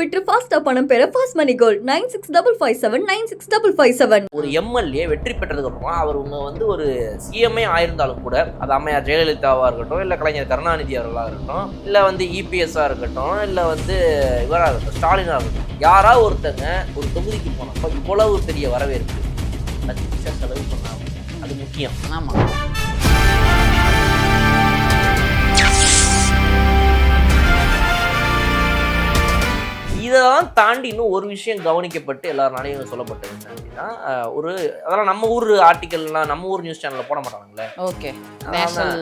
விட்டு ஃபாஸ்டா பணம் பெற ஃபாஸ்ட் மணி கோல்ட் 9655796557. ஒரு எம்எல்ஏ வெற்றி பெற்றதுக்கு அப்புறம் அவர் வந்து ஒரு சிஎம்ஏ ஆயிருந்தாலும் கூட அது அம்மையார் ஜெயலலிதாவா இருக்கட்டும், இல்ல கலைஞர் கருணாநிதி அவர்களாக இருக்கட்டும், இல்ல வந்து இபிஎஸ்ஆ இருக்கட்டும், இல்ல வந்து இவராக இருக்கட்டும், ஸ்டாலினா இருக்கட்டும், யாராவது ஒருத்தங்க ஒரு தொகுதிக்கு போனப்போ இவ்வளவு பெரிய வரவேற்பு 10 பைசா செலவு பண்ணாங்க. அது முக்கியம். ஆமா. இதெல்லாம் தாண்டி இன்னும் ஒரு விஷயம் கவனிக்கப்பட்டு எல்லாருனாலையும் சொல்லப்பட்டது என்ன அப்படின்னா, அதெல்லாம் நம்ம ஊர் ஆர்டிக்கல்லாம் நம்ம ஊர் நியூஸ் சேனல்ல போட மாட்டாங்களே, ஓகே,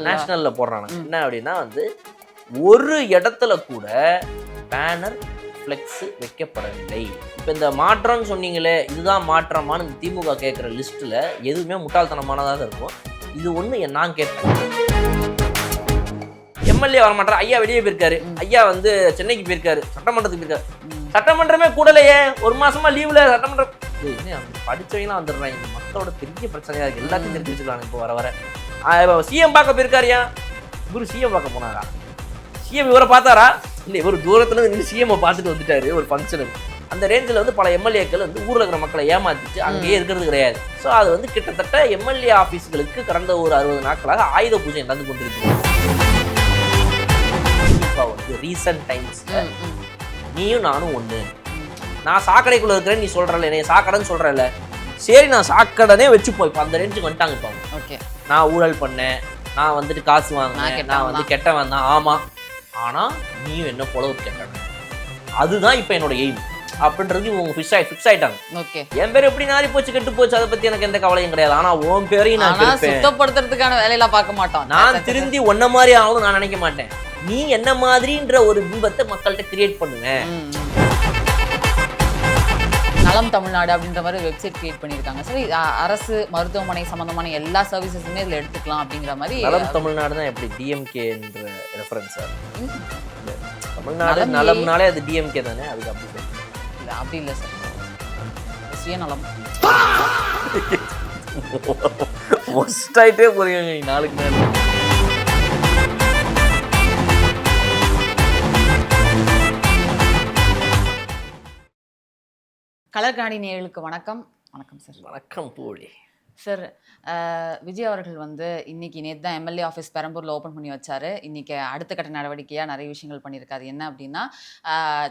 நேஷனல்ல போடுறாங்க. என்ன அப்படின்னா வந்து ஒரு இடத்துல கூட பேனர் ஃப்ளெக்ஸ் வைக்கப்படவில்லை. இப்போ இந்த மாற்றம்னு சொன்னீங்களே, இதுதான் மாற்றமானு இந்த திமுக கேட்குற லிஸ்ட்டில் எதுவுமே முட்டாள்தனமானதாக இருக்கும். இது ஒன்று நான் கேட்பேன். எம்எல்ஏ வரமாட்டார், ஐயா வெளியே போயிருக்காரு, ஐயா வந்து சென்னைக்கு போயிருக்காரு, சட்டமன்றத்துக்கு போயிருக்காரு, சட்டமன்றமே கூடலையே, ஒரு மாசமா லீவ்ல சட்டமன்றம் படிச்சவங்களாம் வந்துடுறாங்க. இந்த மக்களோட பெரிய பிரச்சனையா இருக்கு, எல்லாத்தையும் தெரிஞ்சு வச்சுக்கலாம். இப்போ வர சிஎம் பார்க்க போயிருக்காருயா, இவரு சிஎம் பார்க்க போனாரா, சிஎம் இவரை பார்த்தாரா, இல்லை இவர் தூரத்துல இருந்து சிஎம் பார்த்துட்டு வந்துட்டாரு ஒரு ஃபங்க்ஷனுக்கு. அந்த ரேஞ்சில் வந்து பல எம்எல்ஏக்கள் வந்து ஊரில் இருக்கிற மக்களை ஏமாத்திட்டு அங்கேயே இருக்கிறது கிடையாது. ஸோ அது வந்து கிட்டத்தட்ட எம்எல்ஏ ஆஃபீஸ்களுக்கு கடந்த ஒரு 60 நாட்களாக ஆயுத பூஜை நடந்து கொண்டிருக்கு. வந்து ரீசன்ட் டைம்ஸ் நீயும் நானும் ஒண்ணு, நான் சாக்கடைக்குள்ள இருக்கிறேன், நீ சொல்றல என்னைய சாக்கடைன்னு சொல்றல, சரி நான் சாக்கடனே வச்சுப்போம். இப்போ அந்த ரேஞ்சுக்கு வந்துட்டாங்க. இப்போ ஓகே, நான் ஊழல் பண்ணேன், நான் வந்துட்டு காசு வாங்கினேன், நான் வந்து கெட்டவன் தான். ஆமா, ஆனா நீயும் என்ன போல ஒரு கெட்டவன், அதுதான் இப்போ என்னோட எய்ம் அப்படின்றது இவங்க ஃபிக்ஸ் ஆயிட்டாங்க. ஓகே, என் பேர் எப்படி நாரி போச்சு கெட்டு போச்சு அதை பத்தி எனக்கு எந்த கவலையும் கிடையாது. ஆனா உன் பேரையும் நான் சுத்தப்படுத்துறதுக்கான வேலையெல்லாம் பார்க்க மாட்டோம். நான் திருந்தி ஒன்ன மாதிரி ஆகணும் நான் நினைக்க மாட்டேன். நீ என்ன மாதிரின்ற ஒரு பிம்பத்தை மக்கள்கிட்ட கிரியேட் பண்ணுங்க. நலம் தமிழ்நாடு அப்படின்ற மாதிரி வெப்சைட் கிரியேட் பண்ணியிருக்காங்க. சரி, அரசு மருத்துவமனை சம்பந்தமான எல்லா சர்வீசஸுமே இதில் எடுத்துக்கலாம் அப்படிங்கிற மாதிரி. நலம் தமிழ்நாடு தான் எப்படி டிஎம்கே என்ற ரெஃபரன்ஸா? தமிழ்நாடு நலம்னாலே அது டிஎம்கே தானே, அதுக்கு அப்படி இல்லை, அப்படி இல்லை சார், சுயநலம் மோஸ்ட் ஆயிட்டே புரியுங்க நாளுக்கு மேலே. கலர்காணி நேயர்களுக்கு வணக்கம். வணக்கம் சார். வணக்கம் தோழி. சார், விஜய் அவர்கள் வந்து நேற்று தான் எம்எல்ஏ ஆஃபீஸ் பெரம்பூரில் ஓப்பன் பண்ணி வச்சார். இன்றைக்கி அடுத்த கட்ட நடவடிக்கையாக நிறைய விஷயங்கள் பண்ணியிருக்காரு. என்ன அப்படின்னா,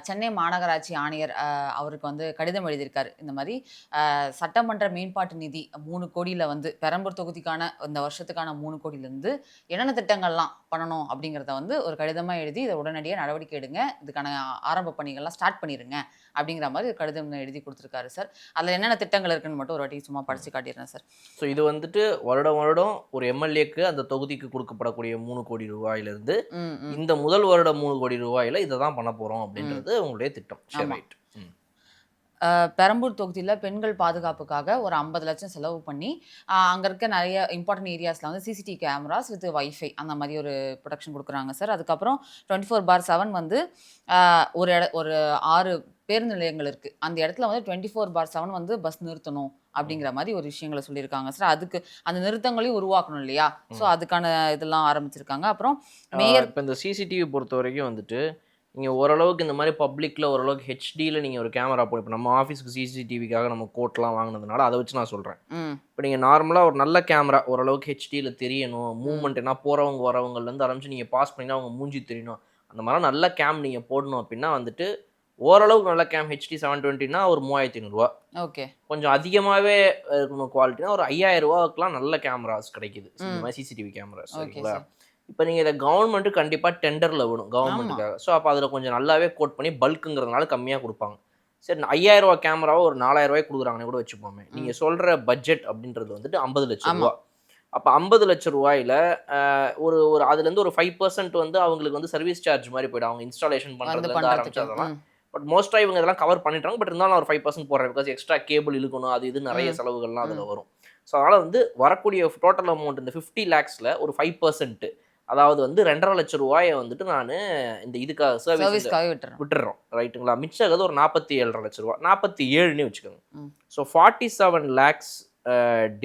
சென்னை மாநகராட்சி ஆணையர் அவருக்கு வந்து கடிதம் எழுதியிருக்காரு. இந்த மாதிரி சட்டமன்ற மேம்பாட்டு நிதி 3 கோடியில் வந்து பெரம்பூர் தொகுதிக்கான இந்த வருஷத்துக்கான 3 கோடியிலேருந்து என்னென்ன திட்டங்கள்லாம் பண்ணணும் அப்படிங்கிறத வந்து ஒரு கடிதமாக எழுதி இதை உடனடியாக நடவடிக்கை எடுங்க, இதுக்கான ஆரம்ப பணிகள்லாம் ஸ்டார்ட் பண்ணிடுங்க அப்படிங்கிற மாதிரி கடிதம் எழுதி கொடுத்துருக்காரு சார். அதில் என்னென்ன திட்டங்கள் இருக்குன்னு மட்டும் ஒரு வாட்டி சும்மா படித்து காட்டிடுறேன் சார். ஸோ இது வந்துட்டு வருடம் ஒரு எம்எல்ஏக்கு அந்த தொகுதிக்கு கொடுக்கப்படக்கூடிய 3 கோடி ரூபாயிலிருந்து இந்த முதல் வருடம் 3 கோடி ரூபாயில இதை தான் பண்ண போறோம் அப்படின்றது உங்களுடைய திட்டம். பெரம்பூர் தொகுதியில் பெண்கள் பாதுகாப்புக்காக ஒரு 50 லட்சம் செலவு பண்ணி அங்கே இருக்க நிறைய இம்பார்ட்டன்ட் ஏரியாஸில் வந்து சிசிடிவி கேமராஸ் வித் வைஃபை அந்த மாதிரி ஒரு ப்ரொடக்ஷன் கொடுக்குறாங்க சார். அதுக்கப்புறம் 24/7 வந்து ஒரு 6 பேருந்து நிலையங்கள் இருக்குது, அந்த இடத்துல வந்து 24/7 வந்து பஸ் நிறுத்தணும் அப்படிங்கிற மாதிரி ஒரு விஷயங்களை சொல்லியிருக்காங்க சார். அதுக்கு அந்த நிறுத்தங்களையும் உருவாக்கணும் இல்லையா, ஸோ அதுக்கான இதெல்லாம் ஆரம்பிச்சிருக்காங்க. அப்புறம் மேயர் இப்போ இந்த சிசிடிவி பொறுத்த வரைக்கும் வந்துட்டு நீங்கள் ஓரளவுக்கு இந்த மாதிரி பப்ளிக்கில் ஓரளவுக்கு ஹெச்டியில் நீங்கள் ஒரு கேமரா போய், இப்போ நம்ம ஆஃபீஸுக்கு சிசிடிவிக்காக நம்ம கோட்லாம் வாங்கினதுனால அதை வச்சு நான் சொல்கிறேன். இப்போ நீங்கள் நார்மலாக ஒரு நல்ல கேமரா ஓரளவுக்கு ஹெச்டியில் தெரியணும், மூவ்மெண்ட் என்ன போகிறவங்க வரவங்கலேருந்து ஆரம்பிச்சு நீங்கள் பாஸ் பண்ணிங்கன்னா அவங்க மூஞ்சி தெரியணும், அந்த மாதிரி நல்ல கேம் நீங்கள் போடணும் அப்படின்னா வந்துட்டு ஓரளவுக்கு நல்ல கேம் ஹெச்டி 720னா ஒரு 3500 ரூபா. ஓகே, கொஞ்சம் அதிகமாகவே இருக்கணும் குவாலிட்டினா ஒரு 5000 ரூபாவுக்குலாம் நல்ல கேமராஸ் கிடைக்குது, இந்த மாதிரி சிசிடிவி கேமராஸ். சரிங்களா? இப்போ நீங்கள் இதை கவர்மெண்ட்டு கண்டிப்பாக டெண்டரில் விடும் கவர்மெண்ட்டுக்காக. ஸோ அப்போ அதில் கொஞ்சம் நல்லாவே கோட் பண்ணி பல்க்குங்கிறதுனால கம்மியாக கொடுப்பாங்க. சரி, 5000 ரூபா கேமராவை ஒரு 4000 ரூபாய்க்கு கொடுக்குறாங்கன்னு கூட வச்சுப்போமே. நீங்கள் சொல்கிற பட்ஜெட் அப்படின்றது வந்துட்டு 50 லட்சம் ரூபா. அப்போ 50 லட்சம் ரூபாயில் ஒரு அதுலேருந்து ஒரு 5% வந்து அவங்களுக்கு வந்து சர்வீஸ் சார்ஜ் மாதிரி போய்டும், அவங்க இன்ஸ்டாலேஷன் பண்ணுறதுலேருந்து ஆரம்பிச்சதெல்லாம். பட் மோஸ்ட்டாக இவங்க இதெல்லாம் கவர் பண்ணிட்டாங்க. பட் இருந்தாலும் ஒரு 5% போடுறேன், பிகாஸ் எக்ஸ்ட்ரா கேபிள் இழுக்கணும், அது இது நிறைய செலவுகள்லாம் அதில் வரும். ஸோ அதனால் வந்து வரக்கூடிய டோட்டல் அமௌண்ட் இந்த 50 lakhsல ஒரு 5%, அதாவது வந்து 2.5 லட்சம் ரூபாயை வந்துட்டு நான் இந்த இதுக்காக சர்வீஸ்க்காக விட்டுறோம். ரைட்டுங்களா? மிச்சம் ஒரு 47.5 லட்சம் ரூபா, 47ன்னு வச்சுக்கோங்க. ஸோ 47 lakhs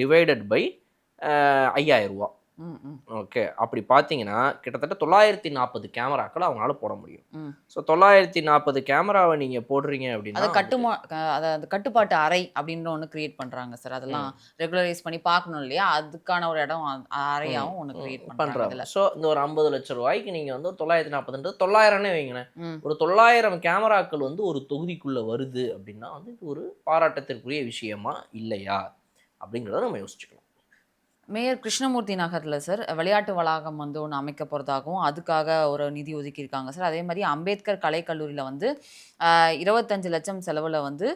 டிவைடட் பை 5000 ரூபா. ஓகே. அப்படி பார்த்தீங்கன்னா கிட்டத்தட்ட 940 கேமராக்கள் அவங்களால போட முடியும். ம். ஸோ 940 கேமராவை நீங்க போடுறீங்க அத அப்படின்னா அந்த கட்டுப்பாட்டு அறை அப்படின்னு ஒண்ணு கிரியேட் பண்றாங்க சார். அதெல்லாம் ரெகுலரைஸ் பண்ணி பார்க்கணும் இல்லையா? அதுக்கான ஒரு இடம் அறையாவும் ஒண்ணு கிரியேட் பண்றாங்க பண்றாங்க. இதுல. ஸோ இந்த ஒரு 50 லட்சம் ரூபாய்க்கு நீங்க வந்து 940ன்றது 900ன்னு வைங்களேன். ம். ஒரு 900 கேமராக்கள் வந்து ஒரு தொகுதிக்குள்ள வருது அப்படின்னா வந்து இது ஒரு பாராட்டத்திற்குரிய விஷயமா இல்லையா அப்படிங்கிறத நம்ம யோசிச்சுக்கணும். மேயர் கிருஷ்ணமூர்த்தி நகர்ல சார் விளையாட்டு வளாகம் வந்து ஒண்ணு அமைக்க போறதாகவும், அதுக்காக ஒரு நிதி ஒதுக்கியிருக்காங்க சார். அதே மாரி அம்பேத்கர் கலைக்கல்லூரியில வந்து 25 லட்சம் செலவுல வந்து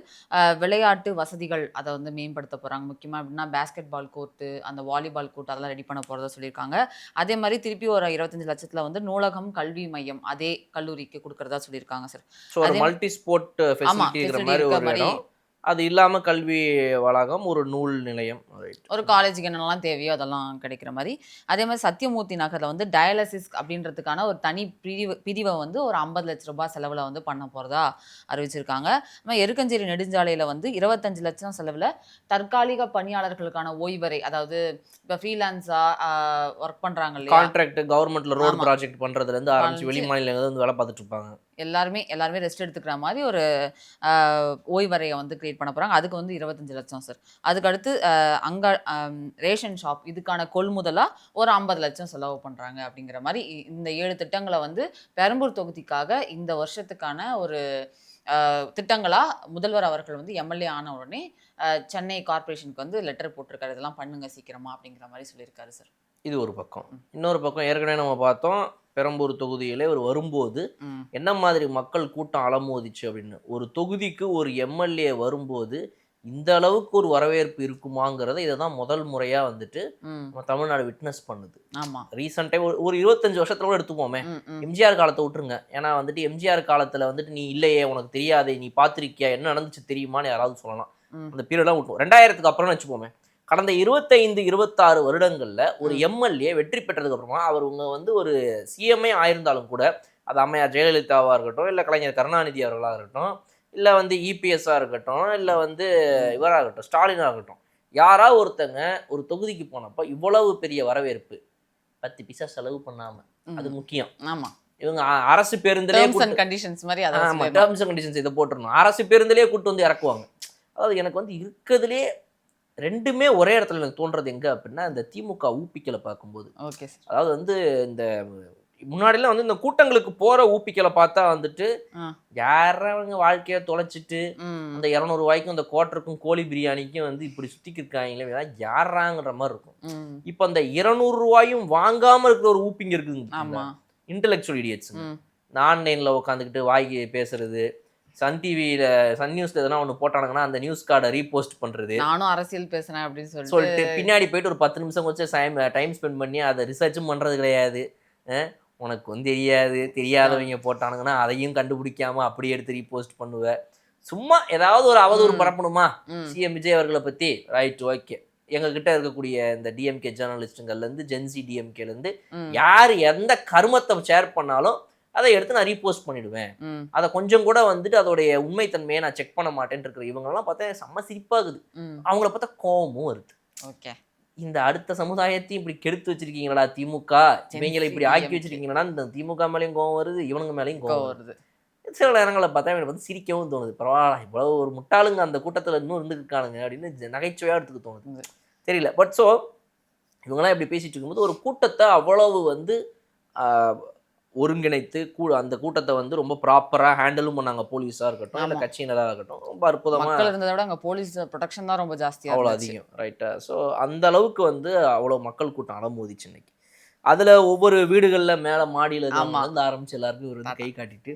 விளையாட்டு வசதிகள் அத வந்து மேம்படுத்த போறாங்க. முக்கியமா எப்படின்னா பாஸ்கெட் பால் கோர்ட்டு, அந்த வாலிபால் கோர்ட் அதெல்லாம் ரெடி பண்ண போறதா சொல்லியிருக்காங்க. அதே மாரி திருப்பி ஒரு 25 லட்சத்துல வந்து நூலகம், கல்வி மையம் அதே கல்லூரிக்கு குடுக்கறதா சொல்லியிருக்காங்க சார். ஸோ ஒரு அதே மல்டி ஸ்போர்ட் ஆமா ஃபெசிலிட்டி இருக்கிற ஃபெசிலிட்டி மாதிரி இருக்க ஒரு மாரி இடம். அது இல்லாம கல்வி வளாகம், ஒரு நூல் நிலையம். ரைட். ஒரு காலேஜுக்கு என்னென்னலாம் தேவையோ அதெல்லாம் கிடைக்கிற மாரி. அதே மாரி சத்தியமூர்த்தி நகர்ல வந்து டயாலிசிஸ் அப்படின்றதுக்கான ஒரு தனி பிரிவ வந்து ஒரு 50 லட்ச ரூபாய் செலவுல வந்து பண்ண போறதா அறிவிச்சிருக்காங்க. எருக்கஞ்சேரி நெடுஞ்சாலையில வந்து 25 லட்சம் செலவுல தற்காலிக பணியாளர்களுக்கான ஓய்வறை, அதாவது இப்ப ஃப்ரீலான்ஸா ஒர்க் பண்றாங்க இல்லையா? கான்ட்ராக்ட் கவர்மெண்ட்ல ரோடு ஆமா. ப்ராஜெக்ட் பண்றதுல இருந்து ஆரம்பிச்சு வெளி காமிச்சு மாநிலங்கள்ல வந்து வேலை பார்த்துட்டு இருப்பாங்க. எல்லாருமே ரெஸ்ட் எடுத்துக்கிற மாரி ஒரு அ ஓய்வறைய வந்து கிரியேட் பண்ண போறாங்க. அதுக்கு வந்து 25 லட்சம் சார். அதுக்கு அடுத்து அங்க ரேஷன் ஷாப் இதுக்கான கொள்முதலா ஒரு 50 லட்சம் செலவு பண்றாங்க அப்படிங்கிற மாரி இந்த 7 திட்டங்கள வந்து பெரம்பூர் தொகுதிக்காக இந்த வருஷத்துக்கான ஒரு திட்டங்களா முதல்வர் அவர்கள் வந்து எம்எல்ஏ ஆன உடனே சென்னை கார்ப்பரேஷனுக்கு வந்து லெட்டர் போட்டிருக்காரு. இதெல்லாம் பண்ணுங்க சீக்கிரமா அப்படிங்கிற மாரி சொல்லியிருக்காரு சார். இது ஒரு பக்கம். இன்னொரு பக்கம் ஏற்கனவே நம்ம பார்த்தோம். பெரம்பூர் தொகுதியிலே இவர் வரும்போது ம். என்ன மாதிரி மக்கள் கூட்டம் அலமோதிச்சு அப்படின்னு. ஒரு தொகுதிக்கு ஒரு எம்எல்ஏ வரும்போது இந்த அளவுக்கு ஒரு வரவேற்பு இருக்குமாங்கிறத இதை தான் முதல் முறையா வந்துட்டு ம். நம்ம தமிழ்நாடு விட்னஸ் பண்ணுது. ஆமா. ரீசெண்ட் டைம் ஒரு 25 வருஷத்துல கூட எடுத்துப்போமே. ம். ம். எம்ஜிஆர் காலத்தை விட்டுருங்க. ஏன்னா வந்துட்டு எம்ஜிஆர் காலத்துல வந்துட்டு நீ இல்லையே, உனக்கு தெரியாதே, நீ பார்த்திருக்கியா, என்ன நடந்துச்சு தெரியுமான்னு யாராவது சொல்லலாம். ம். அந்த பீரியட்லாம் விட்டுருவோம். 2000க்கு அப்புறம்னு வச்சுப்போமே. கடந்த 25 26 வருடங்கள்ல ஒரு எம்எல்ஏ வெற்றி பெற்றதுக்கு அப்புறமா அவங்க வந்து ஒரு சிஎம்ஏ ஆயிருந்தாலும் கூட அது அம்மையார் ஜெயலலிதாவா இருக்கட்டும், இல்ல கலைஞர் கருணாநிதி அவர்களாக இருக்கட்டும், இல்ல வந்து இபிஎஸ்ஸா இருக்கட்டும், இல்ல வந்து இவராகட்டும், ஸ்டாலினா இருக்கட்டும், யாராவது ஒருத்தங்க ஒரு தொகுதிக்கு போனப்ப இவ்வளவு பெரிய வரவேற்பு 10 பைசா செலவு பண்ணாம, அது ம். முக்கியம். ஆமா. இவங்க அரசு பேருந்திலே டெர்ம்ஸ் அண்ட் கண்டிஷன்ஸ் மாரி அத ஆமா, சொல்லிடணும். டேர்ம்ஸ் அண்ட் கண்டிஷன்ஸ் இதை போட்டுருணும். அரசு பேருந்திலே கூட்டு வந்து இறக்குவாங்க. அதாவது எனக்கு வந்து இருக்கிறதுலே ரெண்டுமே ஒரே இடத்துல எனக்கு தோன்றது எங்க அப்படின்னா, இந்த திமுக ஊபிக்களை பார்க்கும்போது. Okay sir. அதாவது வந்து இந்த முன்னாடிலாம் வந்து இந்த கூட்டங்களுக்கு போற ஊபிக்களை பார்த்தா வந்துட்டு ஆ. யாரவங்க வாழ்க்கையை தொலைச்சிட்டு ம். அந்த 200 ரூபாய்க்கும் அந்த குவார்ட்டருக்கும் கோழி பிரியாணிக்கும் வந்து இப்படி சுத்திக்கு இருக்காங்களே யாராங்கிற மாதிரி இருக்கும். ம். இப்போ அந்த 200 ரூபாயும் வாங்காம இருக்கிற ஒரு ஊப்பிங்க இருக்குங்க. ஆமா. இன்டெலெக்சுவல் இடியட்ஸுங்க. ம். இந்த ஆன்லைன்ல உட்காந்துக்கிட்டு வாங்கி பேசுறது, சன் டிவியில சன் நியூஸ்ல எதனா ஒன்று போட்டானுங்கன்னா அந்த நியூஸ் கார்டை ரீபோஸ்ட் பண்றது, நானும் அரசியல் பேசுறேன் அப்படின்னு சொல்லிட்டு சொல்லிட்டு பின்னாடி போயிட்டு ஒரு 10 நிமிஷம் கொஞ்சம் டைம் ஸ்பெண்ட் பண்ணி அதை ரிசர்ச்சும் பண்றது கிடையாது. உனக்கும் தெரியாது, தெரியாதவங்க போட்டானுங்கன்னா அதையும் கண்டுபிடிக்காம அப்படியே எடுத்து ரீபோஸ்ட் பண்ணுவேன். சும்மா ஏதாவது ஒரு அவதூறு பரப்பணுமா ம். சிஎம் விஜய் அவர்களை பத்தி, ரைட், ஓகே. எங்ககிட்ட இருக்கக்கூடிய இந்த டிஎம்கே ஜேர்னலிஸ்ட்டுங்கள்லேருந்து ஜென்சி டிஎம்கேலேருந்து ம். யார் எந்த கருமத்தை ஷேர் பண்ணாலும் அதை எடுத்து நான் ரீபோஸ்ட் பண்ணிடுவேன். ம். அதை கொஞ்சம் கூட வந்துட்டு அதோடைய உண்மைத்தன்மையை நான் செக் பண்ண மாட்டேன்னு இருக்கிற இவங்கெல்லாம் பார்த்தா செம்ம சிரிப்பாகுது. ம். அவங்கள பார்த்தா கோபமும் வருது. ஓகே. இந்த அடுத்த சமுதாயத்தையும் இப்படி கெடுத்து வச்சிருக்கீங்களா திமுக, இவங்களை இப்படி ஆக்கி வச்சிருக்கீங்களா, இந்த திமுக மேலேயும் கோவம் வருது, இவனுங்க மேலேயும் கோவம் வருது. சில நேரங்களில் பார்த்தா எனக்கு வந்து சிரிக்கவும் தோணுது. பரவாயில்ல, இவ்வளவு ஒரு முட்டாளுங்க அந்த கூட்டத்தில் இன்னும் இருந்துருக்கானுங்க அப்படின்னு நகைச்சுவையாக எடுத்துக்க தோணுது. தெரியல. பட் ஸோ இவங்கெல்லாம் இப்படி பேசிட்டு இருக்கும்போது ஒரு கூட்டத்தை அவ்வளவு வந்து ஒருங்கிணைத்து அந்த கூட்டத்தை வந்து ரொம்ப ப்ராப்பராக ஹேண்டிலும் பண்ணாங்க. போலீஸாக இருக்கட்டும், இல்லை கட்சியினராக இருக்கட்டும், ரொம்ப அற்புதமாக. மக்கள் இருந்ததை விட அங்கே போலீஸ் ப்ரொடெக்ஷன் தான் ரொம்ப ஜாஸ்தியாக அவ்வளோ அதிகம். ரைட்டா? ஸோ அந்த அளவுக்கு வந்து அவ்வளோ மக்கள் கூட்டம் அலமோதிச்சு இன்னைக்கு. அதில் ஒவ்வொரு வீடுகளில் மேலே மாடியில் இருந்து ஆரம்பிச்சு எல்லாருக்கும் இவர் வந்து கை காட்டிட்டு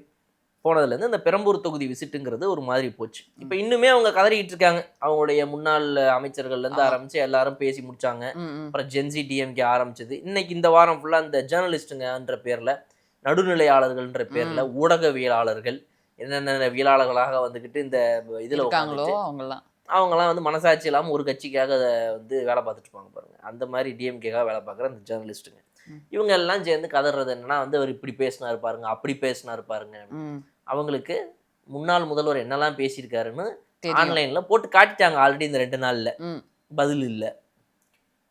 போனதுலேருந்து இந்த பெரம்பூர் தொகுதி விசிட்டுங்கிறது ஒரு மாதிரி போச்சு. இப்போ இன்னுமே அவங்க கதறிக்கிட்டு இருக்காங்க. அவங்களுடைய முன்னாள் அமைச்சர்கள்லேருந்து ஆரம்பிச்சு எல்லாரும் பேசி முடிச்சாங்க. அப்புறம் ஜென்சி டிஎம்கே ஆரம்பிச்சது. இன்னைக்கு இந்த வாரம் ஃபுல்லாக இந்த ஜேர்னலிஸ்ட்டுங்கன்ற பேரில், நடுநிலையாளர்கள்ன்ற பேரில் ஊடகவியலாளர்கள், என்னென்ன வியலாளர்களாக வந்துக்கிட்டு இந்த இதில் இருக்காங்களோ அவங்கெல்லாம் வந்து மனசாட்சி இல்லாமல் ஒரு கட்சிக்காக வந்து வேலை பார்த்துட்டு இருப்பாங்க பாருங்க. அந்த மாதிரி டிஎம்கேக்காக வேலை பார்க்குற அந்த ஜேர்னலிஸ்ட்டுங்க இவங்க எல்லாம் சேர்ந்து கதறது என்னன்னா வந்து அவர் இப்படி பேசினாரு பாருங்க, அப்படி பேசினாரு பாருங்க. அவங்களுக்கு முன்னாள் முதல்வர் என்னெல்லாம் பேசியிருக்காருன்னு ஆன்லைன்ல போட்டு காட்டிட்டாங்க ஆல்ரெடி இந்த 2 நாள்ல. பதில் இல்லை.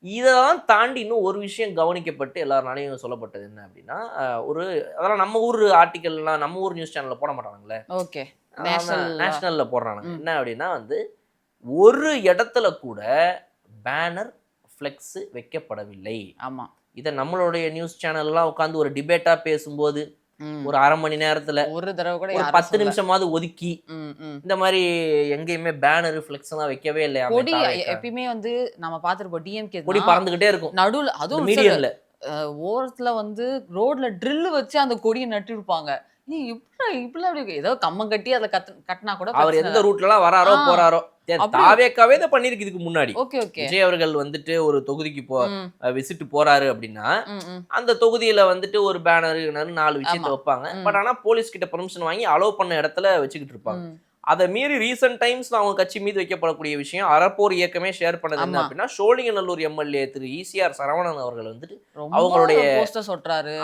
இதெல்லாம் தாண்டி இன்னும் ஒரு விஷயம் கவனிக்கப்பட்டு எல்லாருனாலையும் சொல்லப்பட்டது என்ன அப்படின்னா, அதெல்லாம் நம்ம ஊர் ஆர்டிக்கல்லாம் நம்ம ஊர் நியூஸ் சேனல்ல போட மாட்டானுங்களே. ஓகே. நேஷனல்ல போடுறானுங்க. என்ன அப்படின்னா வந்து, ஒரு இடத்துல கூட பேனர், ஃப்ளெக்ஸ் வைக்கப்படவில்லை. ஆமா. இதை நம்மளுடைய நியூஸ் சேனல்லாம் உட்காந்து ஒரு டிபேட்டா பேசும்போது ஒரு அரை மணி நேரத்துல ஒரு தடவை கூட ஒரு 10 நிமிஷமாவது ஒதுக்கி இந்த மாதிரி எங்கேயுமே பேனர் ஃப்ளெக்ஸ் எல்லாம் வைக்கவே இல்லையா? கொடி எப்பயுமே வந்து நம்ம பாத்துருப்போம், டிஎம்கே கொடி பறந்துகிட்டே இருக்கும் நடுவுல, அதுவும் மீடியம்ல ஓரத்துல வந்து ரோட்ல ட்ரில் வச்சு அந்த கொடியை நட்டு இருப்பாங்க. இப்படிலாம் ஏதோ கம்மம் கட்டி அதுல கட்டினா கூட அவர் எந்த ரூட்ல எல்லாம் வராரோ போறாரோ. தாவேக்காவே இதை பண்ணிருக்கு இதுக்கு முன்னாடி. விஜய் அவர்கள் வந்துட்டு ஒரு தொகுதிக்கு விசிட் போறாரு அப்படின்னா அந்த தொகுதியில வந்துட்டு ஒரு பேனர் 4 விஷயத்த வைப்பாங்க. பட் ஆனா போலீஸ் கிட்ட பெர்மிஷன் வாங்கி அலோவ் பண்ண இடத்துல வச்சுக்கிட்டு இருப்பாங்க. அதை மீறி ரீசெண்ட் டைம்ஸ்ல அவங்க கட்சி மீது வைக்கப்படக்கூடிய விஷயம் அறப்போர் இயக்கமே ஷேர் பண்ணது என்ன அப்படின்னா, சோழிங்கநல்லூர் எம்எல்ஏ திரு ஈசிஆர் சரவணன் அவர்கள் வந்துட்டு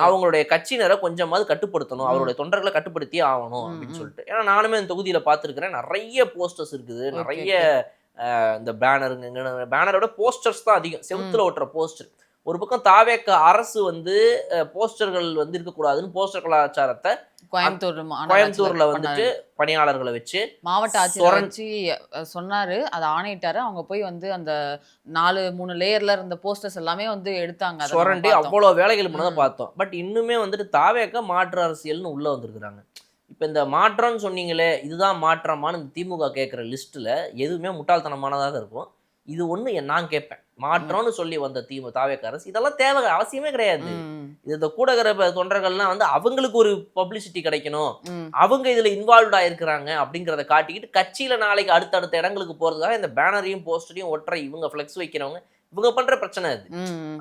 அவங்களுடைய கட்சியினரை கொஞ்சமாவது கட்டுப்படுத்தணும், அவருடைய தொண்டர்களை கட்டுப்படுத்தியே ஆகணும் அப்படின்னு சொல்லிட்டு. ஏன்னா நானுமே இந்த தொகுதியில பார்த்துருக்கிறேன், நிறைய போஸ்டர்ஸ் இருக்குது, நிறைய இந்த பேனரோட போஸ்டர்ஸ் தான் அதிகம், செவுத்துல ஓட்டுற போஸ்டர். ஒரு பக்கம் தாவேக்க அரசு வந்து போஸ்டர்கள் வந்து இருக்கக்கூடாதுன்னு போஸ்டர் கலாச்சாரத்தை கோயம்புத்தூர்ல வந்துட்டு பணியாளர்களை வச்சு மாவட்ட ஆட்சியர் வச்சு சொன்னாரு, அதை ஆணையிட்டாரு. அவங்க போய் வந்து அந்த 4-3 லேயர்ல இருந்த போஸ்டர்ஸ் எல்லாமே வந்து எடுத்தாங்க, சுரண்டி அவ்வளவு வேலைகள் பண்ணதை பார்த்தோம். பட் இன்னுமே வந்துட்டு தாவேக்க மாற்று அரசியல்னு உள்ள வந்திருக்கிறாங்க. இப்போ இந்த மாற்றம்னு சொன்னீங்களே, இதுதான் மாற்றமானு இந்த திமுக கேட்குற லிஸ்ட்டில் எதுவுமே முட்டாள்தனமானதாக இருக்கும். இது ஒன்று நான் கேட்பேன், மாற்றம்னு சொல்லி வந்த தாவேக்க அரசு இதெல்லாம் தேவை அவசியமே கிடையாது. இது இந்த கூடகிற தொண்டர்கள்லாம் வந்து அவங்களுக்கு ஒரு பப்ளிசிட்டி கிடைக்கணும், அவங்க இதில் இன்வால்வ் ஆயிருக்கிறாங்க அப்படிங்கிறத காட்டிக்கிட்டு கட்சியில் நாளைக்கு அடுத்தடுத்த இடங்களுக்கு போகிறதுக்காக இந்த பேனரையும் போஸ்டரையும் ஒற்ற இவங்க ஃப்ளெக்ஸ் வைக்கிறவங்க இவங்க பண்ற பிரச்சனை அது.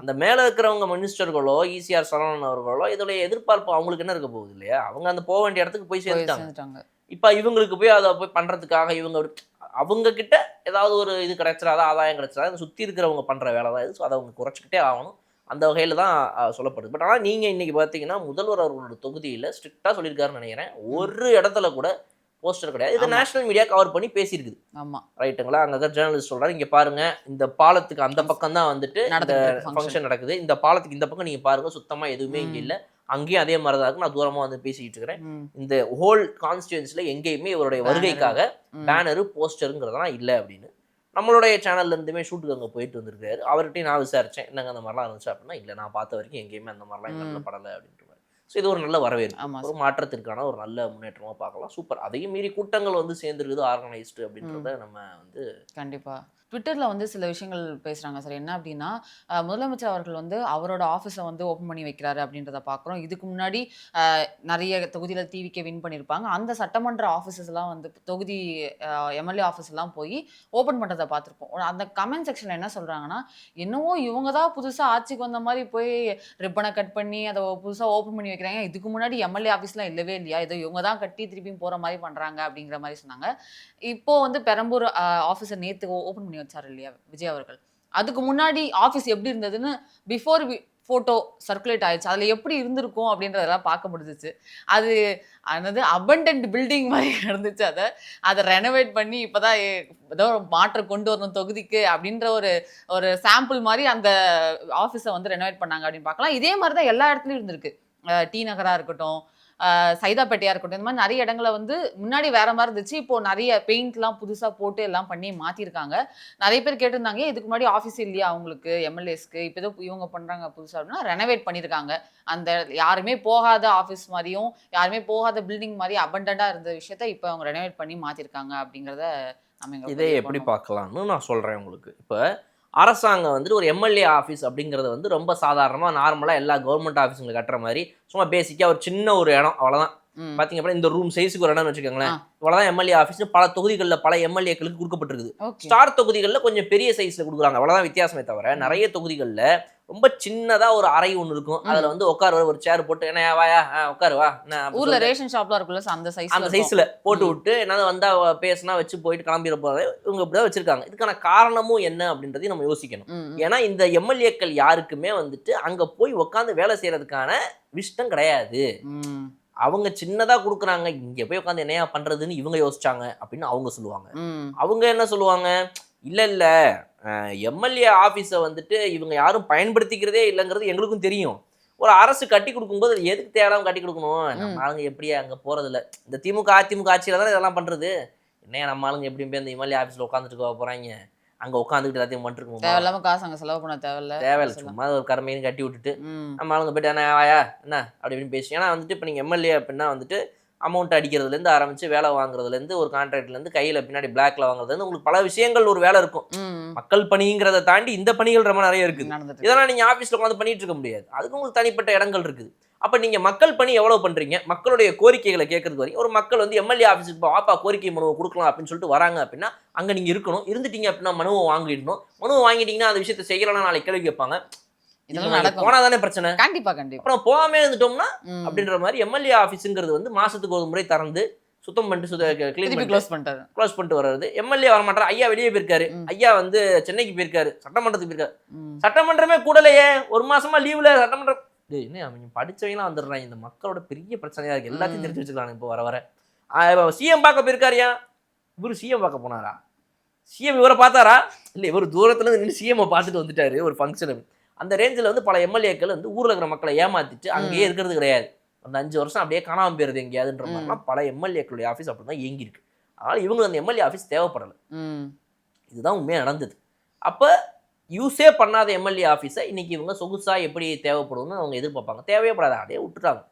அந்த மேல இருக்கிறவங்க மினிஸ்டர்களோ ஈசிஆர் சரவணன் அவர்களோ இதோடைய எதிர்பார்ப்பு அவங்களுக்கு என்ன இருக்க போகுது இல்லையா? அவங்க அந்த போக வேண்டிய இடத்துக்கு போய் சேர்ந்துட்டாங்க. இப்ப இவங்களுக்கு போய் அதை போய் பண்றதுக்காக இவங்க அவங்க கிட்ட ஏதாவது ஒரு இது கிடைச்சிடாத ஆதாயம் கிடைச்சிடாத சுத்தி இருக்கிறவங்க பண்ற வேலை தான் இது. ஸோ அதை அவங்க குறைச்சிக்கிட்டே ஆகணும். அந்த வகையில தான் சொல்லப்படுது. பட் ஆனால் நீங்க இன்னைக்கு பார்த்தீங்கன்னா முதல்வர் அவர்களோட தொகுதியில ஸ்ட்ரிக்டா சொல்லியிருக்காருன்னு நினைக்கிறேன், ஒரு இடத்துல கூட போஸ்டர் கிடையாது. இது நேஷனல் மீடியா கவர் பண்ணி பேசியிருக்குது. ஆமா ரைட்டுங்களா? அங்கே ஜேர்னலிஸ்ட் சொல்றாரு, இங்க பாருங்க இந்த பாலத்துக்கு அந்த பக்கம் தான் வந்துட்டு ஃபங்க்ஷன் நடக்குது, இந்த பாலத்துக்கு இந்த பக்கம் நீங்க பாருங்க சுத்தமா எதுவுமே இங்க இல்லை, அங்கேயும் அதே மாதிரி தான் இருக்கு, நான் தூரமா வந்து பேசிக்கிட்டு இருக்கிறேன். இந்த ஹோல் கான்ஸ்டியூன்சில எங்கேயுமே இவருடைய வருகைக்காக பேனரு போஸ்டருங்கிறதெல்லாம் இல்லை அப்படின்னு நம்மளுடைய சேனல்ல இருந்துமே ஷூட்டுக்கு அங்கே போயிட்டு வந்திருக்காரு. அவர்கிட்டையும் நான் விசாரிச்சேன், என்னங்க அந்த மாதிரிலாம் இருந்துச்சு அப்படின்னா, இல்லை நான் பார்த்த வரைக்கும் எங்கேயுமே அந்த மாதிரிலாம் நல்ல படலை அப்படின்ட்டு. ஸோ இது ஒரு நல்ல வரவேற்பு, ஒரு மாற்றத்திற்கான ஒரு நல்ல முன்னேற்றமாக பார்க்கலாம். சூப்பர். அதையும் மீறி கூட்டங்கள் வந்து சேர்ந்துருக்குது, ஆர்கனைஸ்டு அப்படின்றத நம்ம வந்து கண்டிப்பாக ட்விட்டரில் வந்து சில விஷயங்கள் பேசுகிறாங்க சார். என்ன அப்படின்னா, முதலமைச்சர் அவர்கள் வந்து அவரோட ஆஃபீஸை வந்து ஓப்பன் பண்ணி வைக்கிறாரு அப்படின்றத பார்க்குறோம். இதுக்கு முன்னாடி நிறைய தொகுதியில் டிவிக்கே வின் பண்ணியிருப்பாங்க, அந்த சட்டமன்ற ஆஃபீஸஸ்லாம் வந்து தொகுதி எம்எல்ஏ ஆஃபீஸ்லாம் போய் ஓப்பன் பண்ணுறதை பார்த்துருப்போம். அந்த கமெண்ட் செக்ஷனில் என்ன சொல்கிறாங்கன்னா, என்னவோ இவங்க தான் புதுசாக ஆட்சிக்கு வந்த மாதிரி போய் ரிப்பனை கட் பண்ணி அதை புதுசாக ஓப்பன் பண்ணி வைக்கிறாங்க, இதுக்கு முன்னாடி எம்எல்ஏ ஆஃபீஸ்லாம் இல்லவே இல்லையா, ஏதோ இவங்க தான் கட்டி திருப்பியும் போகிற மாதிரி பண்ணுறாங்க அப்படிங்கிற மாதிரி சொன்னாங்க. இப்போது வந்து பெரம்பூர் ஆஃபீஸை நேற்று ஓப்பன் பண்ணி வச்சாரு இல்லையா விஜய் அவர்கள், அதுக்கு முன்னாடி ஆஃபீஸ் எப்படி இருந்ததுன்னு பிஃபோர் ஃபோட்டோ சர்க்குலேட் ஆயிடுச்சு, அதில் எப்படி இருந்திருக்கும் அப்படின்றதெல்லாம் பார்க்க முடிஞ்சிச்சு. அது அதாவது அபண்டன்ட் பில்டிங் மாதிரி இருந்துச்சு, அதை ரெனோவேட் பண்ணி இப்போ தான் ஏதோ மாற்றம் கொண்டு வரணும் தொகுதிக்கு அப்படின்ற ஒரு சாம்பிள் மாதிரி அந்த ஆஃபீஸை வந்து ரெனோவேட் பண்ணாங்க அப்படின்னு பார்க்கலாம். இதே மாதிரி தான் எல்லா இடத்துலையும் இருந்திருக்கு, டி நகராக இருக்கட்டும், சைதாப்பேட்டையா இருக்கட்டும், இந்த மாதிரி நிறைய இடங்களை வந்து முன்னாடி வேற மாதிரி இருந்துச்சு, இப்போ நிறைய பெயிண்ட்லாம் புதுசாக போட்டு எல்லாம் பண்ணி மாற்றிருக்காங்க. நிறைய பேர் கேட்டிருந்தாங்க, இதுக்கு முன்னாடி ஆஃபீஸ் இல்லையா அவங்களுக்கு எம்எல்ஏஸ்க்கு, இப்போ ஏதோ இவங்க பண்ணுறாங்க புதுசாக அப்படின்னா, ரெனோவேட் பண்ணியிருக்காங்க. அந்த யாருமே போகாத ஆஃபீஸ் மாதிரியும் யாருமே போகாத பில்டிங் மாதிரி அபண்டண்டாக இருந்த விஷயத்த இப்போ அவங்க ரெனோவேட் பண்ணி மாற்றிருக்காங்க அப்படிங்கிறத நம்ம இதை எப்படி பார்க்கலாம்னு நான் சொல்கிறேன் உங்களுக்கு. இப்போ அரசாங்கம் வந்துட்டு ஒரு எம்எல்ஏ ஆஃபீஸ் அப்படிங்கிறது வந்து ரொம்ப சாதாரணமாக நார்மலாக எல்லா கவர்மெண்ட் ஆஃபீஸுங்களை கட்டுற மாதிரி சும்மா பேசிக்காக ஒரு சின்ன ஒரு இடம் அவ்வளோதான். பார்த்தீங்க அப்படின்னா இந்த ரூம் சைஸுக்கு ஒரு இடம்னு வச்சுக்கோங்களேன், இவ்வளோதான் எம்எல்ஏ ஆஃபீஸ். பல தொகுதிகளில் பல எம்எல்ஏக்களுக்கு கொடுக்கப்பட்டிருக்குது. ஸ்டார் தொகுதிகளில் கொஞ்சம் பெரிய சைஸில் கொடுக்குறாங்க, அவ்வளோதான் வித்தியாசமே தவிர நிறைய தொகுதிகளில் ரொம்ப சின்னதாக ஒரு அறை ஒன்று இருக்கும், அதில் வந்து உட்கார ஒரு சேர் போட்டு என்ன வாயா உட்காரு வா, ஊர்ல ரேஷன் ஷாப்லாம் இருக்குல்ல அந்த சைஸ்ல போட்டு விட்டு என்ன வந்தா பேசினா வச்சு போயிட்டு கிளம்பிட போறது இவங்க இப்படிதான் வச்சிருக்காங்க. இதுக்கான காரணமும் என்ன அப்படின்றதையும் நம்ம யோசிக்கணும். ஏன்னா இந்த எம்எல்ஏக்கள் யாருக்குமே வந்துட்டு அங்க போய் உட்காந்து வேலை செய்யறதுக்கான விஷயம் கிடையாது. அவங்க சின்னதா கொடுக்குறாங்க, இங்க போய் உட்காந்து என்னையா பண்றதுன்னு இவங்க யோசிச்சாங்க அப்படின்னு அவங்க சொல்லுவாங்க. அவங்க என்ன சொல்லுவாங்க, இல்ல எம்எல்ஏ ஆஃபீஸை வந்துட்டு இவங்க யாரும் பயன்படுத்திக்கிறதே இல்லைங்கிறது எங்களுக்கும் தெரியும். ஒரு அரசு கட்டி கொடுக்கும்போது அது எதுக்கு தேடாம கட்டி கொடுக்கணும்? நம்ம ஆளுங்க எப்படியே அங்கே போறதில்ல. இந்த திமுக அதிமுக ஆட்சியில தானே இதெல்லாம் பண்றது. என்னையா நம்ம ஆளுங்க எப்படி போய் அந்த எம்எல்ஏ ஆஃபீஸில் உட்காந்துட்டு போறாங்க, அங்கே உட்காந்துக்கிட்டு எல்லாத்தையும் பண்ணிருக்கணும். தேவையில்லாம காசு அங்கே செலவு பண்ண தேவையில்ல, சும்மா ஒரு கருமையும் கட்டி விட்டுட்டு நம்ம ஆளுங்க போயிட்டு என்ன ஆயா என்ன அப்படி இப்படின்னு பேசி. ஏன்னா வந்துட்டு இப்போ நீங்கள் எம்எல்ஏ அப்படின்னா வந்துட்டு அமௌண்ட் அடிக்கிறதுலேருந்து ஆரம்பிச்சு வேலை வாங்குறதுலேருந்து ஒரு கான்ட்ராக்ட்லேருந்து கையில் பின்னாடி பிளாக்ல வாங்குறதுலேருந்து உங்களுக்கு பல விஷயங்கள் ஒரு வேலை இருக்கும். மக்கள் பணிங்கிறத தாண்டி இந்த பணிகள் ரொம்ப நிறைய இருக்குது. இதெல்லாம் நீங்கள் ஆஃபீஸில் உட்காந்து பண்ணிட்டு இருக்க முடியாது. அதுக்கு உங்களுக்கு தனிப்பட்ட இடங்கள் இருக்குது. அப்போ நீங்கள் மக்கள் பணி எவ்வளோ பண்ணுறீங்க, மக்களுடைய கோரிக்கைகளை கேட்கறது வரைக்கும் ஒரு மக்கள் வந்து எம்எல்ஏ ஆஃபீஸுக்கு வாப்பா கோரிக்கை மனுவை கொடுக்கலாம் அப்படின்னு சொல்லிட்டு வராங்க அப்படின்னா அங்கே நீங்கள் இருக்கணும். இருந்துட்டீங்க அப்படின்னா மனுவை வாங்கிடணும். மனுவை வாங்கிட்டீங்கன்னா அந்த விஷயத்தை செய்யலைன்னா நாளைக்கு கேள்வி கேட்பாங்க. போனா தானே பிரச்சனை. கண்டிப்பா கண்டிப்பா. அப்புறம் போகாமே இருந்துட்டோம்னா அப்படின்ற மாதிரி எம்எல்ஏ ஆஃபீஸுங்கிறது வந்து மாசத்துக்கு ஒரு முறை திறந்து சுத்தம் பண்ணிட்டு க்ளோஸ் பண்ணிட்டு வர்றது. எம்எல்ஏ வர மாட்டாரு, ஐயா வெளியே போயிருக்காரு, ஐயா வந்து சென்னைக்கு போயிருக்காரு, சட்டமன்றத்துக்கு போயிருக்காரு. சட்டமன்றமே கூடலையே, ஒரு மாசமா லீவ்ல சட்டமன்றம். என்ன அவங்க படிச்சவங்களாம் வந்துடுறாங்க. இந்த மக்களோட பெரிய பிரச்சனையா இருக்கு. எல்லாத்தையும் தெரிஞ்சு வச்சுக்கலாம். இப்போ வர வர சிஎம் பார்க்க போயிருக்காருயா, இவரு சிஎம் பார்க்க போனாரா? சிஎம் இவரை பார்த்தாரா? இல்ல இவர் தூரத்துல நின்று சிஎம் பார்த்துட்டு வந்துட்டாரு ஒரு ஃபங்க்ஷன். அந்த ரேஞ்சில் வந்து பல எம்எல்ஏக்கள் வந்து ஊரில் இருக்கிற மக்களை ஏமாத்திட்டு அங்கேயே இருக்கிறது கிடையாது. அந்த 5 வருஷம் அப்படியே காணாமல் போயிருது எங்கேயாதுன்ற மாதிரிலாம் பல எம்எல்ஏக்களுடைய ஆஃபீஸ் அப்படி தான் இயங்கியிருக்கு. அதனால் இவங்களுக்கு அந்த எம்எல்ஏ ஆஃபீஸ் தேவைப்படலை. இதுதான் உண்மையாக நடந்தது. அப்போ யூஸே பண்ணாத எம்எல்ஏ ஆஃபீஸை இன்னைக்கு இவங்க சொகுசாக எப்படி தேவைப்படும்னு அவங்க எதிர்பார்ப்பாங்க. தேவைப்படாத அப்படியே விட்டுட்டாங்க.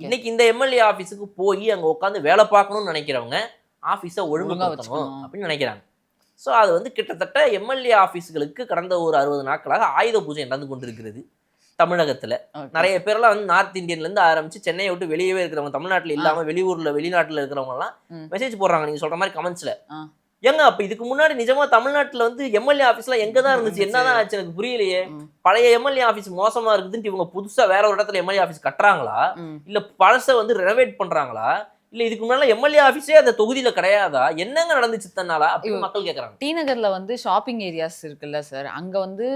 இன்னைக்கு இந்த எம்எல்ஏ ஆஃபீஸுக்கு போய் அங்கே உட்காந்து வேலை பார்க்கணும்னு நினைக்கிறவங்க ஆஃபீஸை ஒழுங்குபடுத்தணும் அப்படின்னு நினைக்கிறாங்க. ஸோ அது வந்து கிட்டத்தட்ட எம்எல்ஏ ஆஃபீஸுகளுக்கு கடந்த ஒரு 60 நாட்களாக ஆயுத பூஜை நடந்து கொண்டிருக்கிறது தமிழகத்தில். நிறைய பேர்லாம் வந்து நார்த் இந்தியன்லேருந்து ஆரம்பிச்சு சென்னையை விட்டு வெளியவே இருக்கிறவங்க, தமிழ்நாட்டில் இல்லாமல் வெளிநாட்டில் இருக்கிறவங்கலாம் மெசேஜ் போடுறாங்க நீங்கள் சொல்கிற மாதிரி கமெண்ட்ஸில். ஏங்க அப்போ இதுக்கு முன்னாடி நிஜமாக தமிழ்நாட்டில் வந்து எம்எல்ஏ ஆஃபீஸ்லாம் எங்கே தான் இருந்துச்சு, என்னதான் ஆச்சு எனக்கு புரியலையே. பழைய எம்எல்ஏ ஆஃபீஸ் மோசமாக இருக்குதுன்ட்டு இவங்க புதுசாக வேற ஒரு இடத்துல எம்எல்ஏ ஆஃபீஸ் கட்டுறாங்களா, இல்லை பழசை வந்து ரெனோவேட் பண்ணுறாங்களா, இல்ல இதுக்கு முன்னால எம்எல்ஏ ஆஃபீஸே அந்த தொகுதியில கிடையாதா, என்னங்க நடந்துச்சு தன்னால அப்படின்னு மக்கள் கேட்கறாங்க. டி நகர்ல வந்து ஷாப்பிங் ஏரியாஸ் இருக்குல்ல சார், அங்க வந்து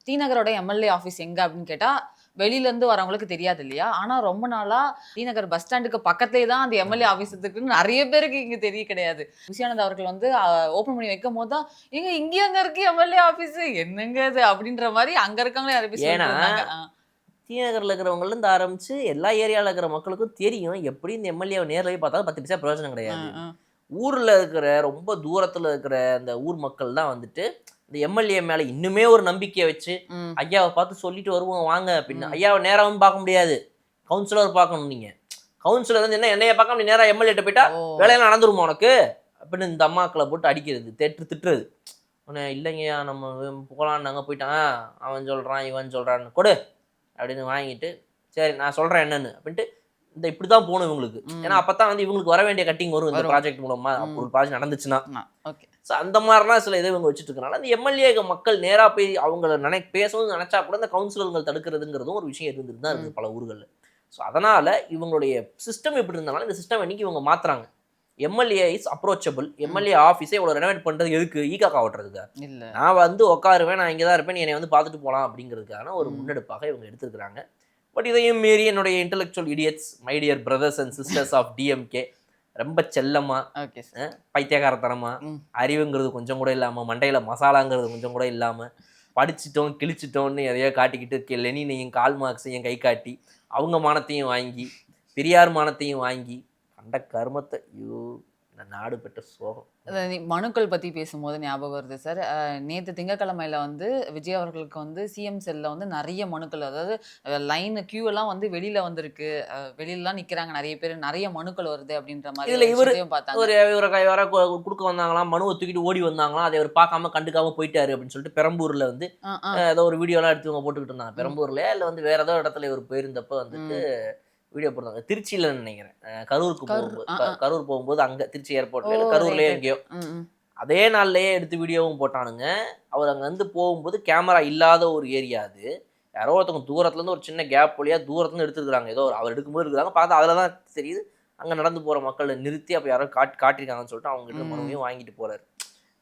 டி நகரோட எம்எல்ஏ ஆஃபீஸ் எங்க அப்படின்னு கேட்டா வெளியில இருந்து வரவங்களுக்கு தெரியாது இல்லையா. ஆனா ரொம்ப நாளா டி நகர் பஸ் ஸ்டாண்டுக்கு பக்கத்துலேயே தான் அந்த எம்எல்ஏ ஆஃபீஸ் இருக்குன்னு நிறைய பேருக்கு இங்க தெரிய கிடையாது. விஷயானந்த் அவர்கள் வந்து ஓப்பன் பண்ணி வைக்கும் போது தான் எங்க இங்கே அங்க இருக்கு எம்எல்ஏ ஆஃபீஸ், என்னங்க அது அப்படின்ற மாதிரி அங்க இருக்கவங்களே நிறைய பேர். டி நகரில் இருக்கிறவங்கலேருந்து ஆரம்பிச்சு எல்லா ஏரியாவில் இருக்கிற மக்களுக்கும் தெரியும் எப்படி இந்த எம்எல்ஏவை நேரில் பார்த்தாலும் 10 பைசா பிரயோஜனம் கிடையாது. ஊரில் இருக்கிற ரொம்ப தூரத்தில் இருக்கிற அந்த ஊர் மக்கள் தான் வந்துட்டு இந்த எம்எல்ஏ மேலே இன்னுமே ஒரு நம்பிக்கையை வச்சு ஐயாவை பார்த்து சொல்லிட்டு வருவோம் வாங்க அப்படின்னு. ஐயாவை நேராகவும் பார்க்க முடியாது, கவுன்சிலர் பார்க்கணும். நீங்கள் கவுன்சிலர் வந்து என்ன என்னைய பார்க்க அப்படி நேராக எம்எல்ஏட்ட போயிட்டா வேலையெல்லாம் நடந்துருமா உனக்கு அப்படின்னு இந்த அம்மாக்களை போட்டு அடிக்கிறது, திட்டுறது. உடனே இல்லைங்கய்யா நம்ம போகலான்னு நாங்கள் போயிட்டான், அவன் சொல்கிறான் இவன் சொல்கிறான்னு கொடு அப்படின்னு வாங்கிட்டு சரி நான் சொல்கிறேன் என்னன்னு அப்படின்ட்டு இந்த இப்படி தான் போகணும் இவங்களுக்கு. ஏன்னா அப்போ தான் வந்து இவங்களுக்கு வர வேண்டிய கட்டிங் வரும் இந்த ப்ராஜெக்ட் மூலமா. ஒரு ப்ராஜெக்ட் நடந்துச்சுன்னா ஸோ அந்த மாதிரிலாம் சில இதை இவங்க வச்சுட்டு இருக்கனால அந்த எம்எல்ஏ மக்கள் நேராக போய் அவங்கள பேசணும்னு நினச்சா கூட இந்த கவுன்சிலர்கள் தடுக்கிறதுங்கிறதும் ஒரு விஷயம் இருந்துட்டு தான் இருக்குது பல ஊர்களில். ஸோ அதனால் இவங்களுடைய சிஸ்டம் எப்படி இருந்தாலும் இந்த சிஸ்டம் இன்னைக்கு இவங்க மாற்றுறாங்க. MLA is approachable. எம்எல்ஏ ஆஃபீஸே இவ்வளோ ரெனோவேட் பண்ணுறது எதுக்கு, ஈகாக்கா ஓட்டுறதுக்கா? இல்லை நான் வந்து உட்காருவேன், நான் இங்கே தான் இருப்பேன், நீ என்னை வந்து பார்த்துட்டு போகலாம் அப்படிங்கிறதுக்கான ஒரு முன்னெடுப்பாக இவங்க எடுத்துருக்குறாங்க. பட் இதையும் மீறி என்னுடைய intellectual idiots, my dear brothers and sisters of DMK ரொம்ப செல்லமா, பைத்தியகாரத்தனமா, அறிவுங்கிறது கொஞ்சம் கூட இல்லாமல், மண்டையில் மசாலாங்கிறது கொஞ்சம் கூட இல்லாமல், படிச்சிட்டோம் கிழிச்சிட்டோன்னு எதையோ காட்டிக்கிட்டு லெனினையும் கால் மார்க்ஸையும் கை காட்டி அவங்க மானத்தையும் வாங்கி பெரியார் மானத்தையும் வாங்கி கண்ட கர்மத்தை. ஐயோ நாடு பெற்ற சோகம். மனுக்கள் பற்றி பேசும்போது ஞாபகம் வருது சார். நேற்று திங்கக்கிழமையில் வந்து விஜய் அவர்களுக்கு வந்து சிஎம் செல்லில் வந்து நிறைய மனுக்கள், அதாவது லைன் கியூ எல்லாம் வந்து வெளியில் வந்திருக்கு, வெளியிலலாம் நிற்கிறாங்க நிறைய பேர், நிறைய மனுக்கள் வருது அப்படின்ற மாதிரி. இதில் இவரையும் பார்த்தாங்க, இவரை வர கொடுக்க வந்தாங்களாம், மனுவை தூக்கிட்டு ஓடி வந்தாங்களாம், அதை அவர் பார்க்காம கண்டுக்காம போயிட்டாரு அப்படின்னு சொல்லிட்டு பெரம்பூரில் வந்து ஏதோ ஒரு வீடியோலாம் எடுத்து இவங்க போட்டுக்கிட்டு இருந்தாங்க. பெரம்பூர்ல இல்லை வந்து வேற ஏதோ இடத்துல இவர் போயிருந்தப்போ வந்துட்டு வீடியோ போடுறாங்க. திருச்சியில நினைக்கிறேன், கரூர் போகும்போது அங்க திருச்சி ஏர்போர்ட்ல கரூர்லயே எங்கேயோ அதே நாள்லயே எடுத்து வீடியோவும் போட்டானுங்க. அவர் அங்க வந்து போகும்போது கேமரா இல்லாத ஒரு ஏரியா, அது யாரோ ஒருத்தவங்க தூரத்துல இருந்து ஒரு சின்ன கேப் வழியா தூரத்துல இருந்து எடுத்துருக்காங்க. ஏதோ அவர் எடுக்கும்போது இருக்கிறாங்க, பார்த்தா அதுலதான் தெரியுது அங்க நடந்து போற மக்களை நிறுத்தி அப்ப யாரோ காட்டிருக்காங்கன்னு சொல்லிட்டு அவங்க கிட்ட மனுவையும் வாங்கிட்டு போறாரு.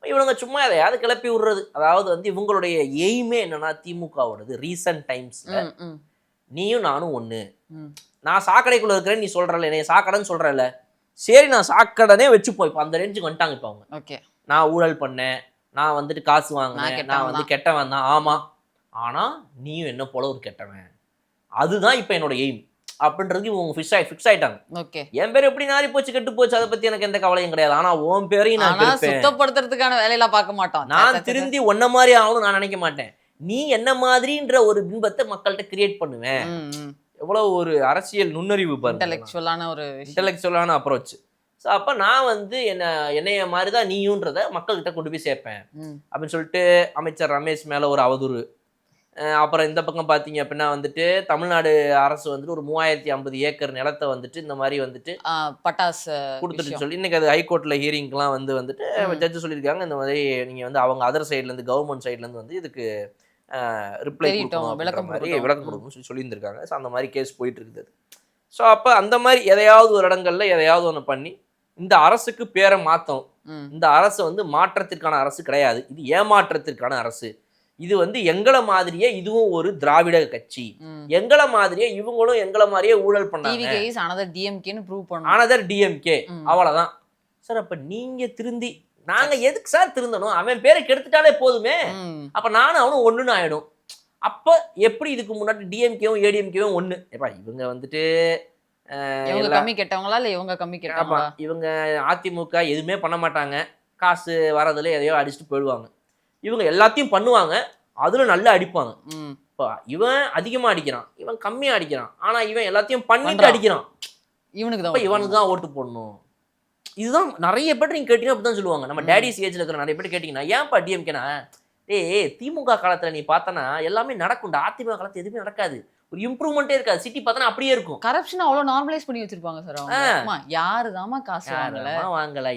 இவனுங்க சும்மா எதையாவது கிளப்பி விடுறது. அதாவது வந்து இவங்களுடைய எய்மே என்னன்னா திமுகவோடது ரீசன்ட் டைம்ஸ்ல நீயும் நானும் ஒண்ணு, நான் சாக்கடைக்குள்ள இருக்கிறேன் நீ சொல்றல, என்னைய சாக்கடைன்னு சொல்றல, சரி நான் சாக்கடனே வச்சுப்போம். இப்போ அந்த ரேஞ்சுக்கு வந்துட்டாங்க. இப்போ அவங்க நான் ஊழல் பண்ணேன், நான் வந்துட்டு காசு வாங்கினேன், கெட்டவன் நான் வந்து கெட்டவன் தான், ஆமா, ஆனா நீயும் என்ன போல ஒரு கெட்டவன், அதுதான் இப்போ என்னோட எய்ம் அப்படின்றது இவங்க ஃபிக்ஸ் ஆயிட்டாங்க. ஓகே. என் பேர் எப்படி நாரி போச்சு கெட்டு போச்சு அதை பத்தி எனக்கு எந்த கவலையும் கிடையாது. ஆனா உன் பேரையும் நான் ஆனா கெடுப்பேன். சுத்தப்படுத்துறதுக்கான வேலையில பார்க்க மாட்டோம். நான் திருந்தி ஒன்ன மாதிரி ஆகணும் நான் நினைக்க மாட்டேன். நீ என்ன மாதிரின்ற ஒரு பிம்பத்தை மக்கள்கிட்ட கிரியேட் பண்ணுவேன். எவ்வளவு ஒரு அரசியல் நுண்ணறிவு பாருங்க. இன்டெலெக்சுவலான அப்ரோச். ஸோ அப்போ நான் வந்து என்னைய மாதிரி தான் நீயுன்றதை மக்கள்கிட்ட கொண்டு போய் சேர்ப்பேன் அப்படின்னு சொல்லிட்டு அமைச்சர் ரமேஷ் மேலே ஒரு அவதூறு. அப்புறம் இந்த பக்கம் பார்த்தீங்க அப்படின்னா வந்துட்டு தமிழ்நாடு அரசு வந்துட்டு ஒரு 3050 ஏக்கர் நிலத்தை வந்துட்டு இந்த மாதிரி வந்துட்டு பட்டாசு கொடுத்துட்டு சொல்லி இன்னைக்கு அது ஹைகோர்ட்டில் ஹியரிங்லாம் வந்துட்டு ஜட்ஜு சொல்லியிருக்காங்க இந்த மாதிரி நீங்கள் வந்து அவங்க அதர் சைட்லேருந்து கவர்மெண்ட் சைட்லேருந்து வந்து இதுக்கு ரிப்ளை விளக்கம் கொடுக்கணும்னு சொல்லியிருந்திருக்காங்க. ஸோ அந்த மாதிரி கேஸ் போயிட்டு இருக்குது. ஸோ அப்போ அந்த மாதிரி எதையாவது ஒரு இடங்கள்ல எதையாவது ஒன்று பண்ணி இந்த அரசுக்கு பேரை மாற்றணும். இந்த அரசு வந்து மாற்றத்திற்கான அரசு கிடையாது, இது ஏமாற்றத்திற்கான அரசு. இது வந்து எங்களை மாதிரியே இதுவும் ஒரு திராவிட கட்சி, எங்களை மாதிரியே இவங்களும் எங்களை மாதிரியே ஊழல் பண்ணாங்க, அனதர் டிஎம்கே, அவ்வளவுதான் சார். அப்ப நீங்க திருந்தி நாங்க எதுக்கு சார் திருந்தணும்? அவன் பேரை கெடுத்துட்டாலே போதுமே, அப்ப நானும் அவனும் ஒண்ணுன்னு ஆயிடும். அப்ப எப்படி இதுக்கு முன்னாடி டிஎம்கேவும் ஏடிஎம்கேவும் ஒண்ணு? ஏப்பா இவங்க வந்துட்டு கம்மி கெட்டவங்களா இல்ல இவங்க கம்மி கெட்டவங்களா? இவங்க அதிமுக எதுவுமே பண்ண மாட்டாங்க, காசு வரதுல எதையோ அடிச்சுட்டு போயிடுவாங்க. இவங்க எல்லாத்தையும் பண்ணுவாங்க, அதுல நல்லா அடிப்பாங்க. இப்போ இவன் அதிகமா அடிக்கிறான், இவன் கம்மியா அடிக்கிறான், ஆனா இவன் எல்லாத்தையும் பண்ணிட்டு அடிக்கிறான். இவனுக்கு தான் ஓட்டு போடணும். இதுதான் நிறைய பேர் நீங்க கேட்டீங்கன்னா அப்படிதான் சொல்லுவாங்க. நம்ம டேடிஸ் ஏஜ்ல இருக்கிற நிறைய பேர் கேட்டீங்கன்னா ஏன்ப்பா டிஎம்கேனா, திமுக காலத்துல நீ பார்த்தனா எல்லாமே நடக்கும்டா, அதிமுக காலத்துல எதுவுமே நடக்காது, ஒரு இம்ப்ரூவ்மெண்டே இருக்காது, சிட்டி பார்த்தா அப்படியே இருக்கும். கரப்ஷன் அவ்வளவு நார்மலைஸ் பண்ணி வச்சிருப்பாங்க சார் அவங்க. யாருதாமா காசு வாங்கல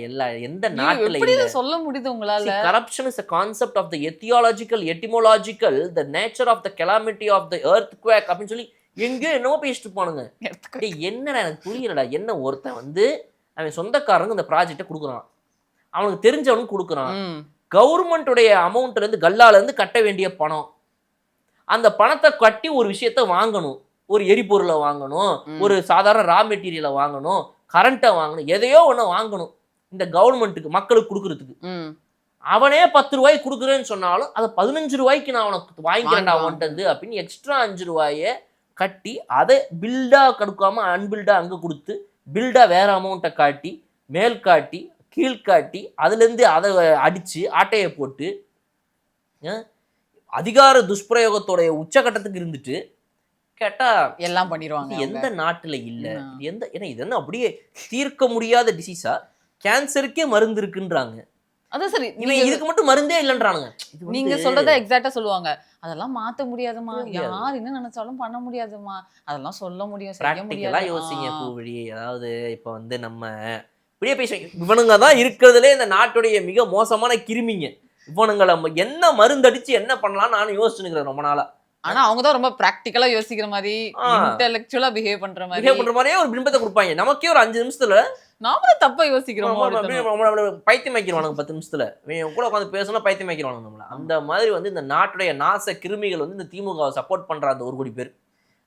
எந்த நாட்டுல இல்ல சொல்ல முடியுது உங்களால? Corruption is a concept of the etymological the nature of the calamity of the earthquake அப்படின்னு சொல்லி எங்கேயோ என்னவோ பேசிட்டு போனுங்க. என்னடா எனக்கு புரியலடா. என்ன ஒருத்தன் வந்து அவன் சொந்தக்காரங்க இந்த ப்ராஜெக்டை கொடுக்குறான், அவனுக்கு தெரிஞ்சவனுக்கு கொடுக்குறான், கவர்மெண்ட்டுடைய அமௌண்ட்ல இருந்து கல்லால இருந்து கட்ட வேண்டிய பணம், அந்த பணத்தை கட்டி ஒரு விஷயத்த வாங்கணும், ஒரு எரிபொருளை வாங்கணும், ஒரு சாதாரண ரா மெட்டீரியலை வாங்கணும், கரண்ட்டை வாங்கணும், எதையோ ஒன்று வாங்கணும் இந்த கவர்மெண்ட்டுக்கு மக்களுக்கு கொடுக்கறதுக்கு. அவனே 10 ரூபாய்க்கு கொடுக்குறேன்னு சொன்னாலும் அதை 15 ரூபாய்க்கு நான் உனக்கு வாங்கிக்கிறேன்டா ஒன்றது அப்படின்னு எக்ஸ்ட்ரா 5 ரூபாயை கட்டி அதை பில்டா கொடுக்காம அன்பில்டா அங்கே கொடுத்து பில்டா வேற அமௌண்ட்டை காட்டி மேல் காட்டி கீழ்காட்டி அதுலேருந்து அதை அடித்து ஆட்டையை போட்டு அதிகார துஷ்பிரயோகத்தோடைய உச்சகட்டத்துக்கு இருந்துட்டு கேட்டா எல்லாம் பண்ணிடுவாங்க. எந்த நாட்டுல இல்ல ஏன்னா இது என்ன அப்படியே தீர்க்க முடியாத டிசீஸா? கேன்சருக்கே மருந்து இருக்குன்றாங்க. அதான் சரி, இதுக்கு மட்டும் மருந்தே இல்லைன்றானுங்க. நீங்க சொல்றத எக்ஸாக்டா சொல்லுவாங்க, அதெல்லாம் மாத்த முடியாதுமா, யார் என்ன நினைச்சாலும் பண்ண முடியாதுமா, அதெல்லாம் சொல்ல முடியும், செய்ய முடியாது. யோசிங்க பூவழி. அதாவது இப்ப வந்து நம்ம இப்படியே பேசுவோம், இவனுங்க தான் இருக்கிறதுலே இந்த நாட்டுடைய மிக மோசமான கிருமிங்க. இவனுங்களை என்ன மருந்தடிச்சு என்ன பண்ணலாம் நானும் யோசிச்சுக்கிறேன் ரொம்ப நாளா. ஆனா அவங்க தான் ரொம்ப பிராக்டிகலா யோசிக்கிற மாதிரி, இன்டெலெக்சுவலா பிஹேவ் பண்ற மாதிரியே ஒரு பிம்பத்தை கொடுப்பாங்க. நமக்கே ஒரு 5 நிமிஷத்துல நாம தப்பா யோசிக்கிறோம், பைத்தியம் வைக்கிறவானுங்க. 10 நிமிஷத்துல கூட உட்காந்து பேசணும், பைத்தியம் வைக்கிறவானுங்க நம்மள. அந்த மாதிரி வந்து இந்த நாட்டுடைய நாச கிருமிகள் வந்து இந்த திமுகவை சப்போர்ட் பண்ற அந்த 1 கோடி பேர்,